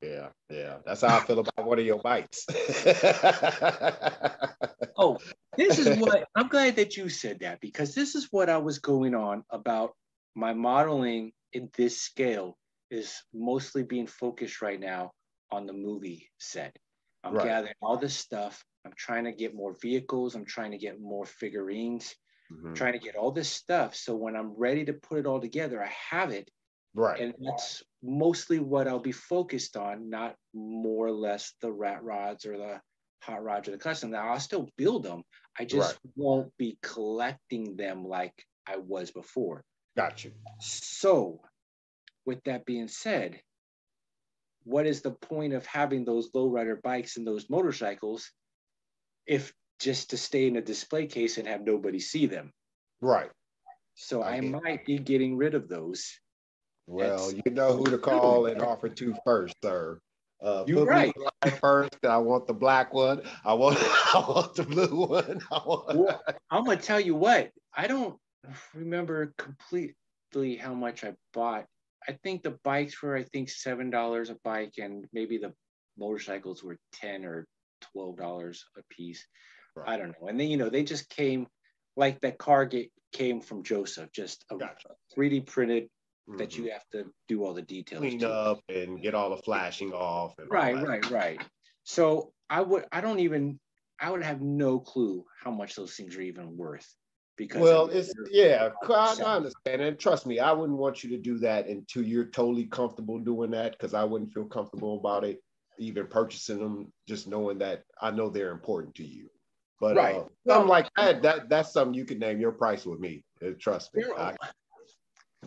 Yeah. That's how I feel about one of your bikes. Oh, this is what I'm glad that you said that, because this is what I was going on about. My modeling in this scale is mostly being focused right now on the movie set. I'm gathering all this stuff. I'm trying to get more vehicles. I'm trying to get more figurines. I'm trying to get all this stuff. So when I'm ready to put it all together, I have it. Right. And that's mostly what I'll be focused on, not more or less the rat rods or the hot rods or the custom. Now I'll still build them. I just won't be collecting them like I was before. Got you. So with that being said, what is the point of having those lowrider bikes and those motorcycles if just to stay in a display case and have nobody see them? Right. So I might be getting rid of those. Well, you know who to call and offer to first, sir. You're right. Me first. I want the black one. I want the blue one. Well, I'm gonna tell you what. I don't remember completely how much I bought. I think the bikes were $7 a bike, and maybe the motorcycles were $10 or $12 a piece. Right. I don't know. And then they just came like that car came from Joseph, just a 3D printed. That you have to do all the details, clean up and get all the flashing off. And right. So I would have no clue how much those things are even worth. Because I understand, and trust me, I wouldn't want you to do that until you're totally comfortable doing that, because I wouldn't feel comfortable about it, even purchasing them, just knowing that I know they're important to you. But something like that's something you could name your price with me. Trust me.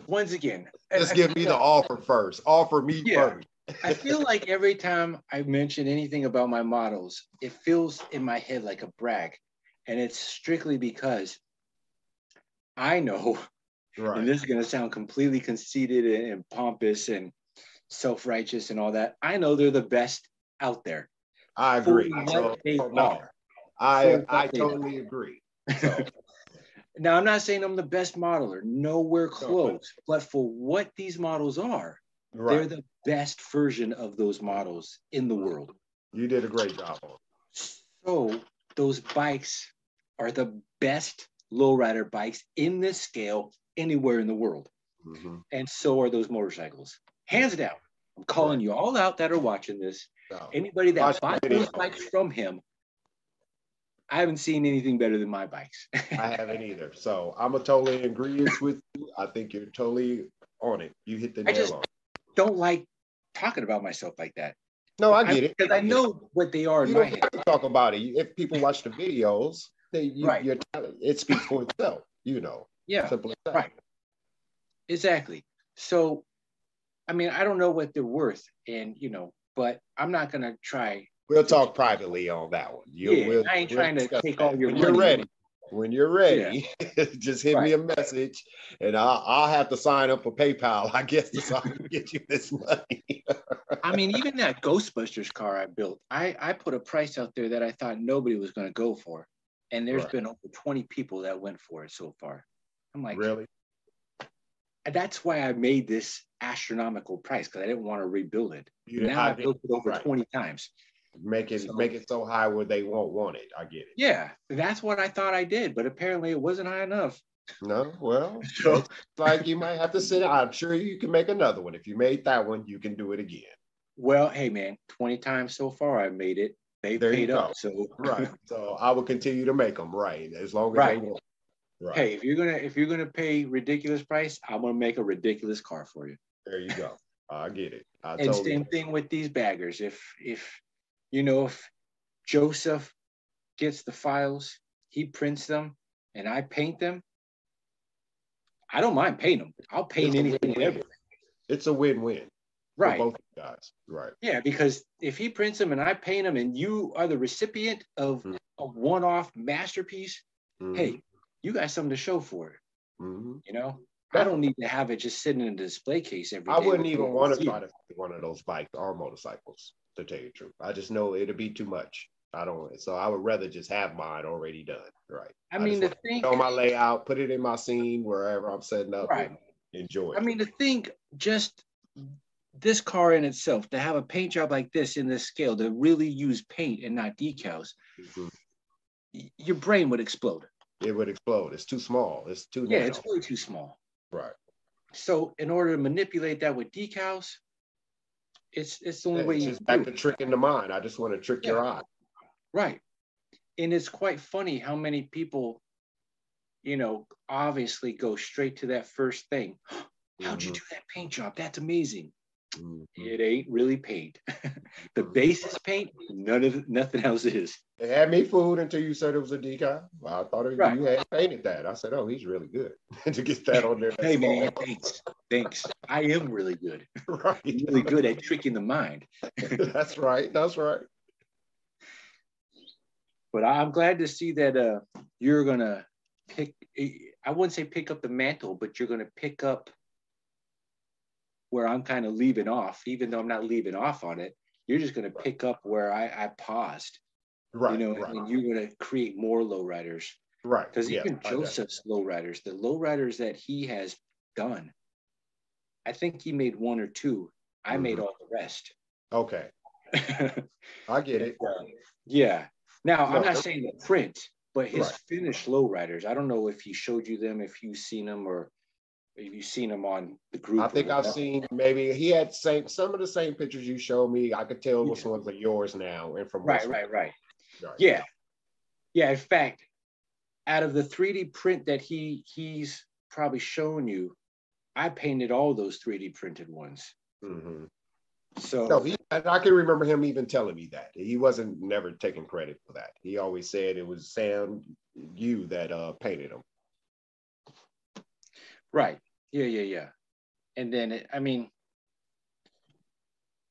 Once again, just give me the offer first. Offer me first. I feel like every time I mention anything about my models, it feels in my head like a brag. And it's strictly because I know, and this is going to sound completely conceited and pompous and self-righteous and all that. I know they're the best out there. I agree. I totally agree. So. Now, I'm not saying I'm the best modeler, nowhere close, but for what these models are, they're the best version of those models in the world. You did a great job on it. So those bikes are the best lowrider bikes in this scale anywhere in the world. And so are those motorcycles. Hands down. I'm calling you all out that are watching this. No. Anybody that bought those bikes from him, I haven't seen anything better than my bikes. I haven't either. So I'm a totally in agreement with you. I think you're totally on it. You hit the nail on it. Don't like talking about myself like that. No, I get it. Because I know what they are in my head. You don't have to talk about it. If people watch the videos, it speaks for itself, Yeah, simple as that. Right. Exactly. So, I mean, I don't know what they're worth, and but I'm not going to try. We'll talk privately on that one. I ain't trying to take all your money. When you're ready, just hit me a message, and I'll have to sign up for PayPal, I guess, so I can get you this money. I mean, even that Ghostbusters car I built, I put a price out there that I thought nobody was going to go for, and there's been over 20 people that went for it so far. I'm like, really? That's why I made this astronomical price, because I didn't want to rebuild it. Now I built it over 20 times. Make it so high where they won't want it. I get it. Yeah, that's what I thought I did, but apparently it wasn't high enough. No, well, it's like you might have to sit. I'm sure you can make another one. If you made that one, you can do it again. Well, hey man, 20 times so far I made it. They paid up. So so I will continue to make them as long as they want. Right. Hey, if you're gonna pay ridiculous price, I'm gonna make a ridiculous car for you. There you go. I get it. I And totally. same thing with these baggers. If you know if Joseph gets the files, he prints them, and I paint them, I don't mind painting them. I'll paint It's a anything and win-win. everything. It's a win-win for Right. both guys. Right. Yeah, because if he prints them and I paint them and you are the recipient of Mm-hmm. a one-off masterpiece, hey, you got something to show for it. Mm-hmm. You know, I don't need to have it just sitting in a display case every day. I wouldn't even want to try to pick one of those bikes or motorcycles, to tell you the truth. I just know it'll be too much. I don't, so I would rather just have mine already done. Right. I mean, just on my layout, put it in my scene wherever I'm setting up, right. and enjoy it. I mean, to think just this car in itself, to have a paint job like this in this scale, to really use paint and not decals, your brain would explode. It would explode. It's too small. It's too Yeah, narrow. it's way too small. Right. So in order to manipulate that with decals, it's the only way you just back to tricking the mind. I just want to trick your eye. Right. And it's quite funny how many people, you know, obviously go straight to that first thing. How'd you do that paint job? That's amazing. It ain't really paint. The base is paint. Nothing else is. It had me fooled until you said it was a decal. Well, I thought you had painted that. I said, "Oh, he's really good to get that on there." Hey man, thanks. I am really good. Right. I'm really good at tricking the mind. That's right. That's right. But I'm glad to see that you're gonna pick. I wouldn't say pick up the mantle, but you're gonna pick up where I'm kind of leaving off, even though I'm not leaving off on it. You're just going to pick up where I paused. Right. You know, and you're going to create more lowriders. Right. Because even Joseph's lowriders, the lowriders that he has done, I think he made one or two. I made all the rest. Okay. I get it. Yeah. Now, I'm not saying the print, but his finished lowriders, I don't know if he showed you them, if you've seen them, or have you seen him on the group? I think I've seen, maybe he had some of the same pictures you showed me. I could tell which ones are yours now and from right. Yeah. In fact, out of the 3D print that he's probably shown you, I painted all those 3D printed ones. So no, I can remember him even telling me that. He wasn't never taking credit for that. He always said it was Sam, you that painted them. Right. Yeah. And then,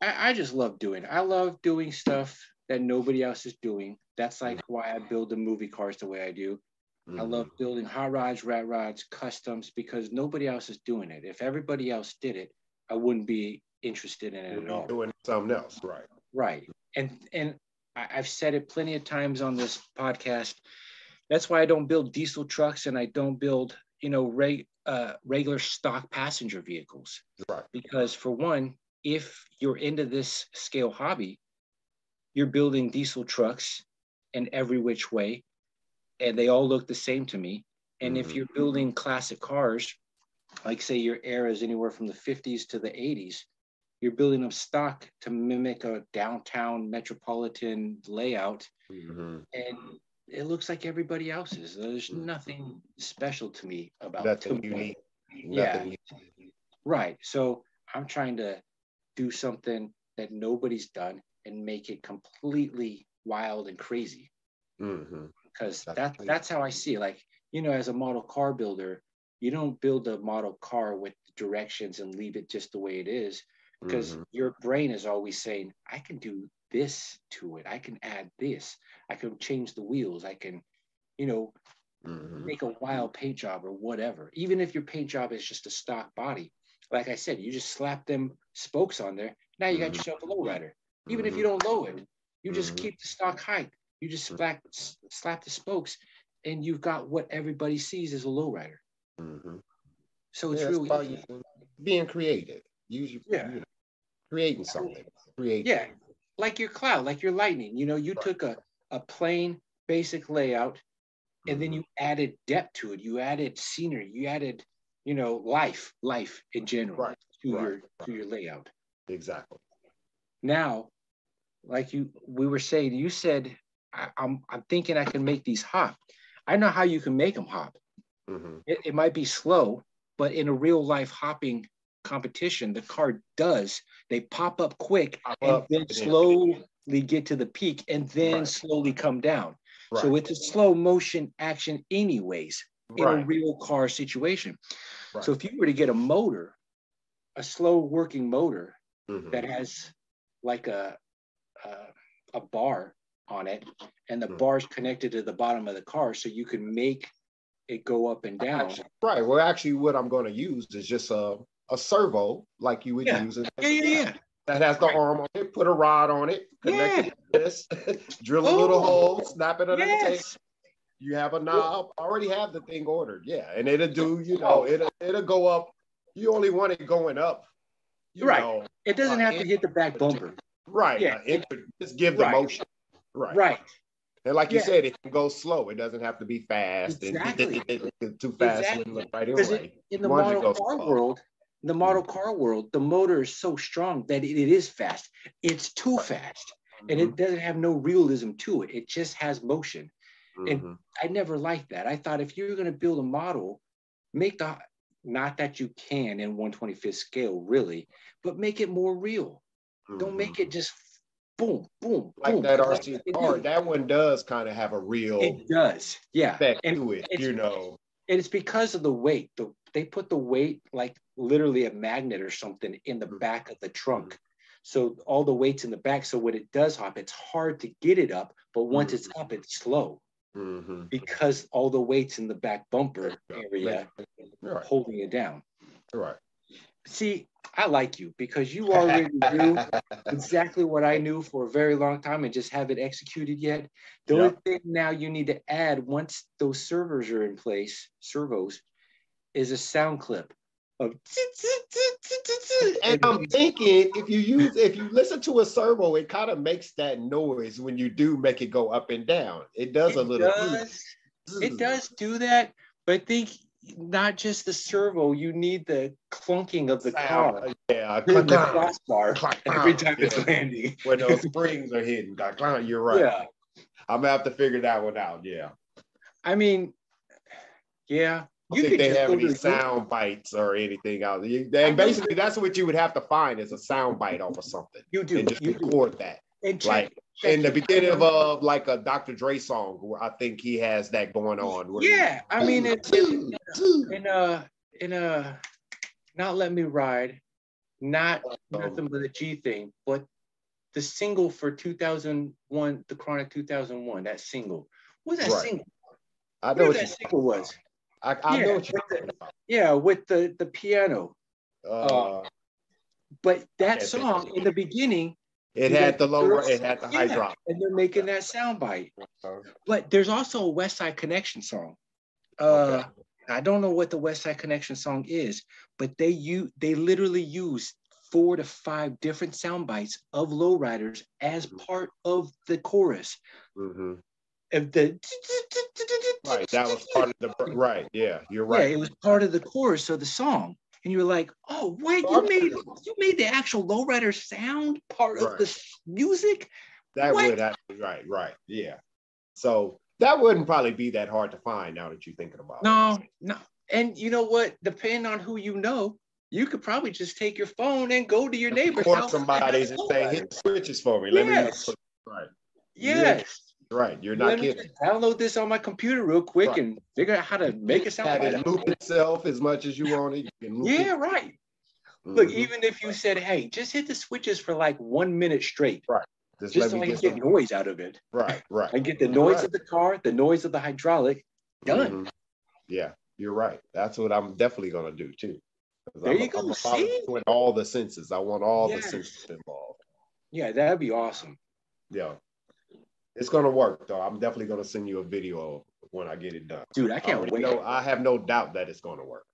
I just love doing stuff that nobody else is doing. That's like why I build the movie cars the way I do. I love building hot rods, rat rods, customs, because nobody else is doing it. If everybody else did it, I wouldn't be interested in it at all. Doing something else, right? Right. And I've said it plenty of times on this podcast. That's why I don't build diesel trucks and I don't build, regular stock passenger vehicles. Right. Because for one, if you're into this scale hobby, you're building diesel trucks in every which way, and they all look the same to me. And if you're building classic cars, like say your era is anywhere from the 50s to the 80s, you're building them stock to mimic a downtown metropolitan layout. And it looks like everybody else's. There's nothing special to me about nothing unique. Nothing right. So I'm trying to do something that nobody's done and make it completely wild and crazy. Because that's how I see it. Like, as a model car builder, you don't build a model car with directions and leave it just the way it is. Because your brain is always saying, I can do this to it. I can add this. I can change the wheels. I can, make a wild paint job or whatever. Even if your paint job is just a stock body. Like I said, you just slap them spokes on there. Now you got yourself a lowrider. Even if you don't low it, you just keep the stock height. You just slap the spokes and you've got what everybody sees as a lowrider. So it's really being creative. Creating something. Yeah, like your cloud, like your lightning. You took a plain basic layout and then you added depth to it. You added scenery. You added, life in general to your layout. Exactly. Now, like we were saying, you said, I'm thinking I can make these hop. I know how you can make them hop. Mm-hmm. It might be slow, but in a real life hopping competition, the car does. They pop up quick and then slowly get to the peak and then slowly come down. Right. So it's a slow motion action anyways in a real car situation. Right. So if you were to get a motor, a slow working motor that has like a bar on it, and the bar's connected to the bottom of the car, so you can make it go up and down. Right. Well, actually, what I'm going to use is just a servo, like you would use it. That has the arm on it. Put a rod on it. Connect it to this. Drill a little hole. Snap it under the tape. You have a knob. Already have the thing ordered. Yeah, and it'll do. You know, it'll go up. You only want it going up. You know, it doesn't have to hit the back bumper. Right. Yeah. Just give the motion. Right. And like you said, it can go slow. It doesn't have to be fast. Exactly. And too fast wouldn't look right anyway. In the model car world, the motor is so strong that it is fast. It's too fast. And it doesn't have no realism to it. It just has motion. And I never liked that. I thought if you're going to build a model, not that you can in 1/25th scale, really, but make it more real. Don't make it just boom, boom, like boom. That RC car. That one does kind of have a real. It does, yeah. Effect to it, And it's because of the weight. They put the weight like literally a magnet or something in the back of the trunk. So all the weight's in the back. So when it does hop, it's hard to get it up. But once it's up, it's slow. Because all the weight's in the back bumper area holding it down. Right. See, I like you because you already knew exactly what I knew for a very long time and just haven't executed yet. The only thing now you need to add once those servos are in place, is a sound clip of. And I'm thinking if you listen to a servo, it kind of makes that noise when you do make it go up and down. It does a little. It does do that, but I think not just the servo, you need the clunking of the car. Yeah, the crossbar every time it's landing. When those springs are hitting. You're right. Yeah. I'm gonna have to figure that one out. Yeah. I mean, yeah. I don't think they have any sound bites or anything out. And basically, that's what you would have to find is a sound bite off of something. You do. And just record that. And check in the beginning of like a Dr. Dre song, where I think he has that going on. I mean, it's in a Not Let Me Ride, not nothing but a G thing, but the single for 2001, the Chronic 2001, that single. What was that single? I know what that single was. I know what you're talking about. Yeah, with the piano. But that song in the beginning, it had the hydraulic. And they're making that sound bite. But there's also a West Side Connection song. I don't know what the West Side Connection song is, but they literally use 4 to 5 different sound bites of lowriders as part of the chorus. Of the that was part of the you're right. Yeah, it was part of the chorus of the song. And you were like, oh, wait, you made the actual lowrider sound part of the music? That would actually, right. Yeah. So that wouldn't probably be that hard to find now that you're thinking about it. No. And you know what? Depending on who you know, you could probably just take your phone and go to your neighbor's house. Somebody and say, hit the switches for me. Let me right. Yes. Right. You're not kidding. Download this on my computer real quick and figure out how to make it sound like it. Loop itself as much as you want it. You can loop it. Right. Look, even if you said, hey, just hit the switches for like 1 minute straight. Right. Just so I can get noise out of it. Right. And get the noise of the car, the noise of the hydraulic, done. Yeah, you're right. That's what I'm definitely going to do too. There you go. See? With all the senses. I want all the senses involved. Yeah, that'd be awesome. Yeah. It's going to work, though. I'm definitely going to send you a video when I get it done. Dude, I can't wait. I have no doubt that it's going to work.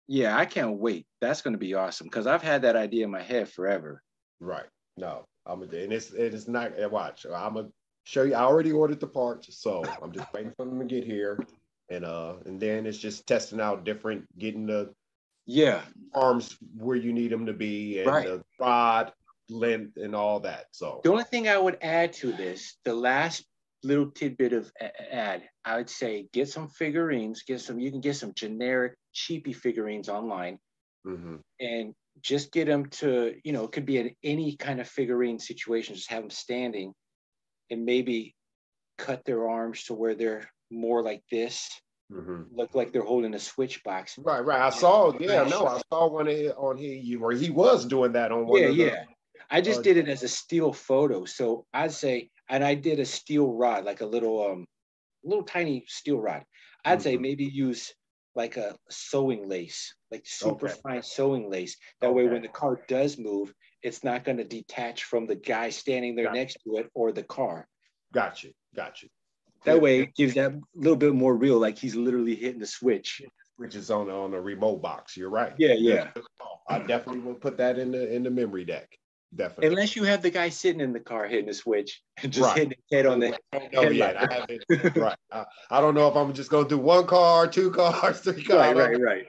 Yeah, I can't wait. That's going to be awesome because I've had that idea in my head forever. Right. No, and it's not. Watch, I'm gonna show you. I already ordered the parts, so I'm just waiting for them to get here, and then it's just testing out getting the arms where you need them to be, and the rod length and all that. So the only thing I would add to this, the last little tidbit of ad. I would say get some figurines, you can get some generic cheapy figurines online, and just get them to, it could be in any kind of figurine situation, just have them standing and maybe cut their arms to where they're more like this, look like they're holding a switch box. Right. I saw one on here where he was doing that on one of the. Yeah. I just did it as a still photo. So I'd say, and I did a steel rod, like a little tiny steel rod. I'd say maybe use like a sewing lace, like super fine sewing lace. That way, when the car does move, it's not going to detach from the guy standing there next to it or the car. Got you. That way, it gives that a little bit more real, like he's literally hitting the switch. Which is on the remote box. You're right. Yeah. I definitely will put that in the memory deck. Definitely. Unless you have the guy sitting in the car hitting the switch and just hitting his head on the headlight. I haven't. Right. I don't know if I'm just gonna do 1 car, 2 cars, 3 cars. Right.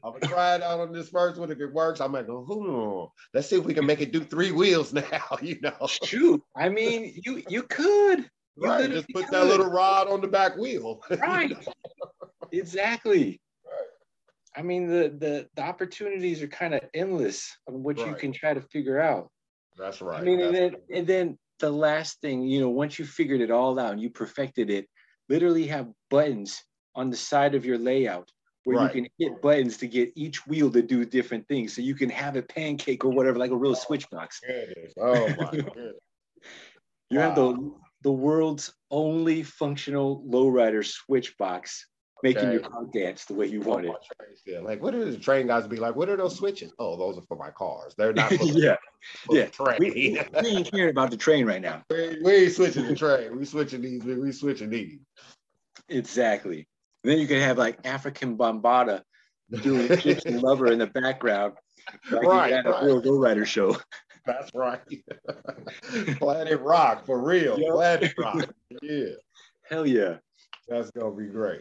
I'm gonna try it out on this first one. If it works, I might go, let's see if we can make it do 3 wheels now, Shoot. I mean, you could. Right. Just put that little rod on the back wheel. Right. Exactly. I mean, the opportunities are kind of endless on what you can try to figure out. That's right. I mean, and then the last thing, once you figured it all out and you perfected it, literally have buttons on the side of your layout where you can hit buttons to get each wheel to do different things. So you can have a pancake or whatever, like a real switch box. There it is. Oh my goodness. You have the world's only functional lowrider switch box, making your car dance the way you want it. Like, what are the train guys be like? What are those switches? Oh, those are for my cars. They're not for the train. We ain't caring about the train right now. We ain't switching the train. We switching these. Exactly. And then you can have like African Bambaataa doing Egyptian Lover in the background, like you had a real lowrider show. That's right. Planet Rock, for real. Yep. Planet Rock. Yeah. Hell yeah. That's going to be great.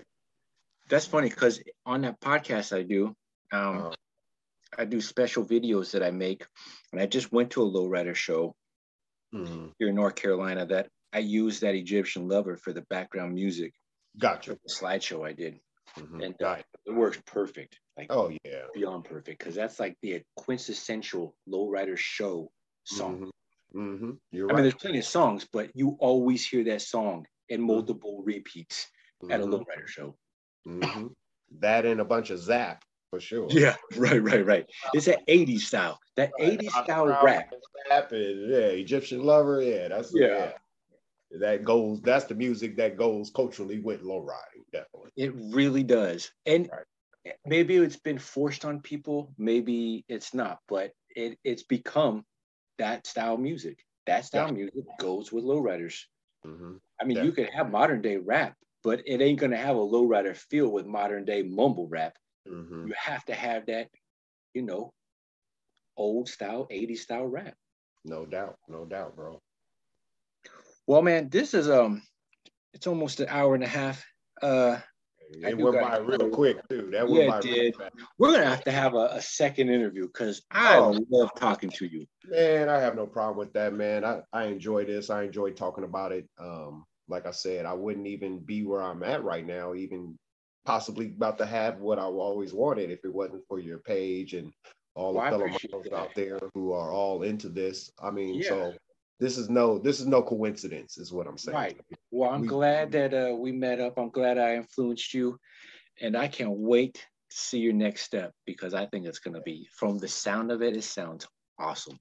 That's funny because on that podcast I do, I do special videos that I make. And I just went to a lowrider show here in North Carolina that I used that Egyptian Lover for the background music. Gotcha. The slideshow I did. And it works perfect. Like, beyond perfect, because that's like the quintessential lowrider show song. You're right. I mean, there's plenty of songs, but you always hear that song in multiple repeats at a lowrider show. That and a bunch of Zap for sure. Yeah, right. It's that 80s style. That 80s style rap. Egyptian Lover. Yeah, that's that's the music that goes culturally with lowriding, definitely. It really does. And maybe it's been forced on people, maybe it's not, but it's become that style music. That style music goes with lowriders. I mean, you could have modern day rap, but it ain't gonna have a lowrider feel with modern day mumble rap. You have to have that, old style, 80s style rap. No doubt, bro. Well, man, this is it's almost an hour and a half. It went by real quick too. That went by real fast. We're gonna have a second interview because I love talking to you. Man, I have no problem with that, man. I enjoy this. I enjoy talking about it. Like I said, I wouldn't even be where I'm at right now, even possibly about to have what I always wanted if it wasn't for your page and all the fellow models out there who are all into this. I mean, so this is no coincidence, is what I'm saying. Right. Well, I'm glad that we met up. I'm glad I influenced you, and I can't wait to see your next step because I think it's gonna be, from the sound of it, it sounds awesome.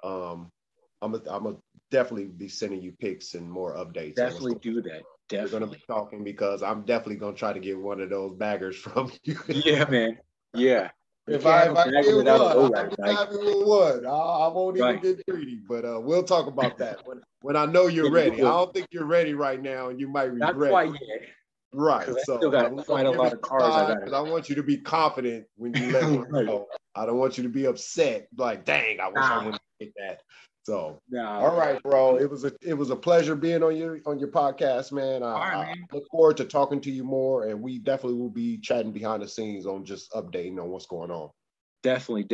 I'm a definitely be sending you pics and more updates. Definitely do that. Definitely. We're gonna be talking because I'm definitely gonna try to get one of those baggers from you. Yeah, man. Yeah. If I get one, I won't even get greedy. But we'll talk about that when I know you're ready. I don't think you're ready right now, and you might regret. Not quite yet. Right. So I still got quite a lot of cars. I want you to be confident when you let me know. I don't want you to be upset. Like, dang, I wish I wouldn't get that. So, all right, bro. It was a pleasure being on your podcast, man. I look forward to talking to you more, and we definitely will be chatting behind the scenes on just updating on what's going on. Definitely.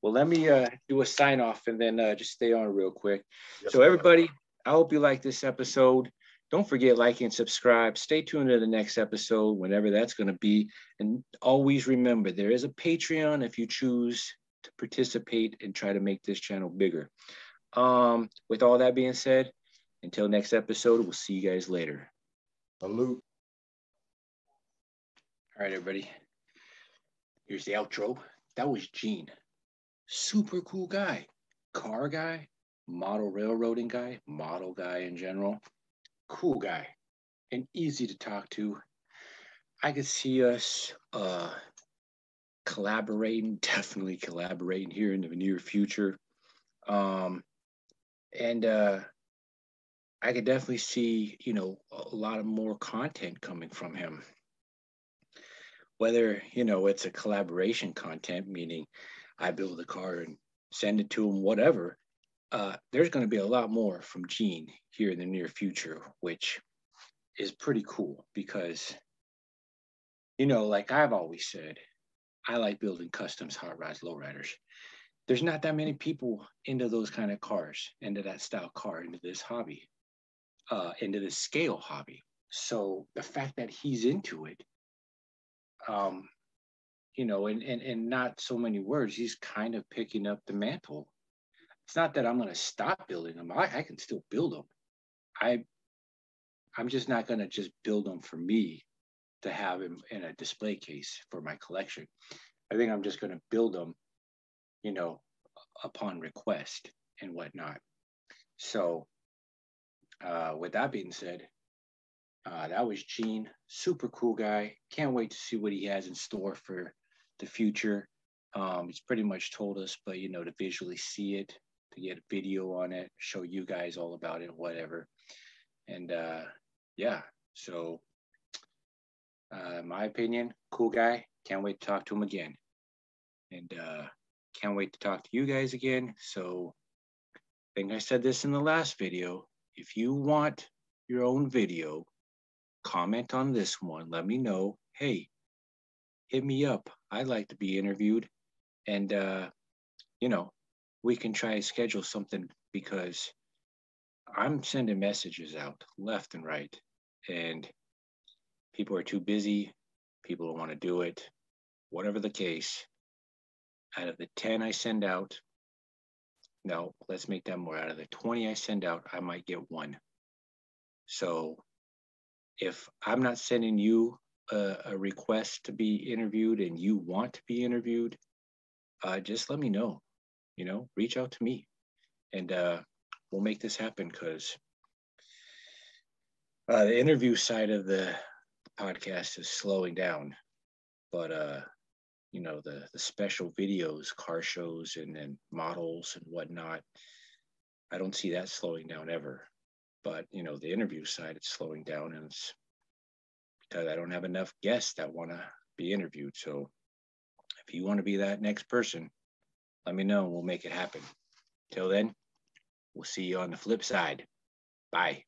Well, let me do a sign off and then just stay on real quick. Yes, so everybody, I hope you like this episode. Don't forget, like and subscribe. Stay tuned to the next episode, whenever that's going to be. And always remember, there is a Patreon if you choose to participate and try to make this channel bigger. With all that being said, until next episode, we'll see you guys later. Salute. All right, everybody. Here's the outro. That was Gene. Super cool guy. Car guy, model railroading guy, model guy in general. Cool guy and easy to talk to. I could see us collaborating, definitely collaborating here in the near future. And I could definitely see, a lot of more content coming from him. Whether, it's a collaboration content, meaning I build a car and send it to him, whatever. There's going to be a lot more from Gene here in the near future, which is pretty cool because, like I've always said, I like building customs hot rods, lowriders. There's not that many people into those kind of cars, into that style car, into this hobby, into this scale hobby. So the fact that he's into it, in not so many words, he's kind of picking up the mantle. It's not that I'm going to stop building them. I can still build them. I'm just not going to just build them for me to have him in a display case for my collection. I think I'm just going to build them, upon request and whatnot. So with that being said, that was Gene, super cool guy. Can't wait to see what he has in store for the future. He's pretty much told us, but to visually see it, to get a video on it, show you guys all about it, whatever. And yeah, so in my opinion, cool guy. Can't wait to talk to him again. And can't wait to talk to you guys again. So I think I said this in the last video. If you want your own video, comment on this one. Let me know. Hey, hit me up. I'd like to be interviewed. And, we can try to schedule something because I'm sending messages out left and right. And people are too busy. People don't want to do it. Whatever the case, out of the 10 I send out, no, let's make that more. Out of the 20 I send out, I might get one. So if I'm not sending you a request to be interviewed and you want to be interviewed, just let me know, reach out to me and we'll make this happen because the interview side of the podcast is slowing down. But, the special videos, car shows and models and whatnot, I don't see that slowing down ever. But, the interview side, it's slowing down, and it's because I don't have enough guests that want to be interviewed. So if you want to be that next person, let me know and we'll make it happen. Till then, we'll see you on the flip side. Bye.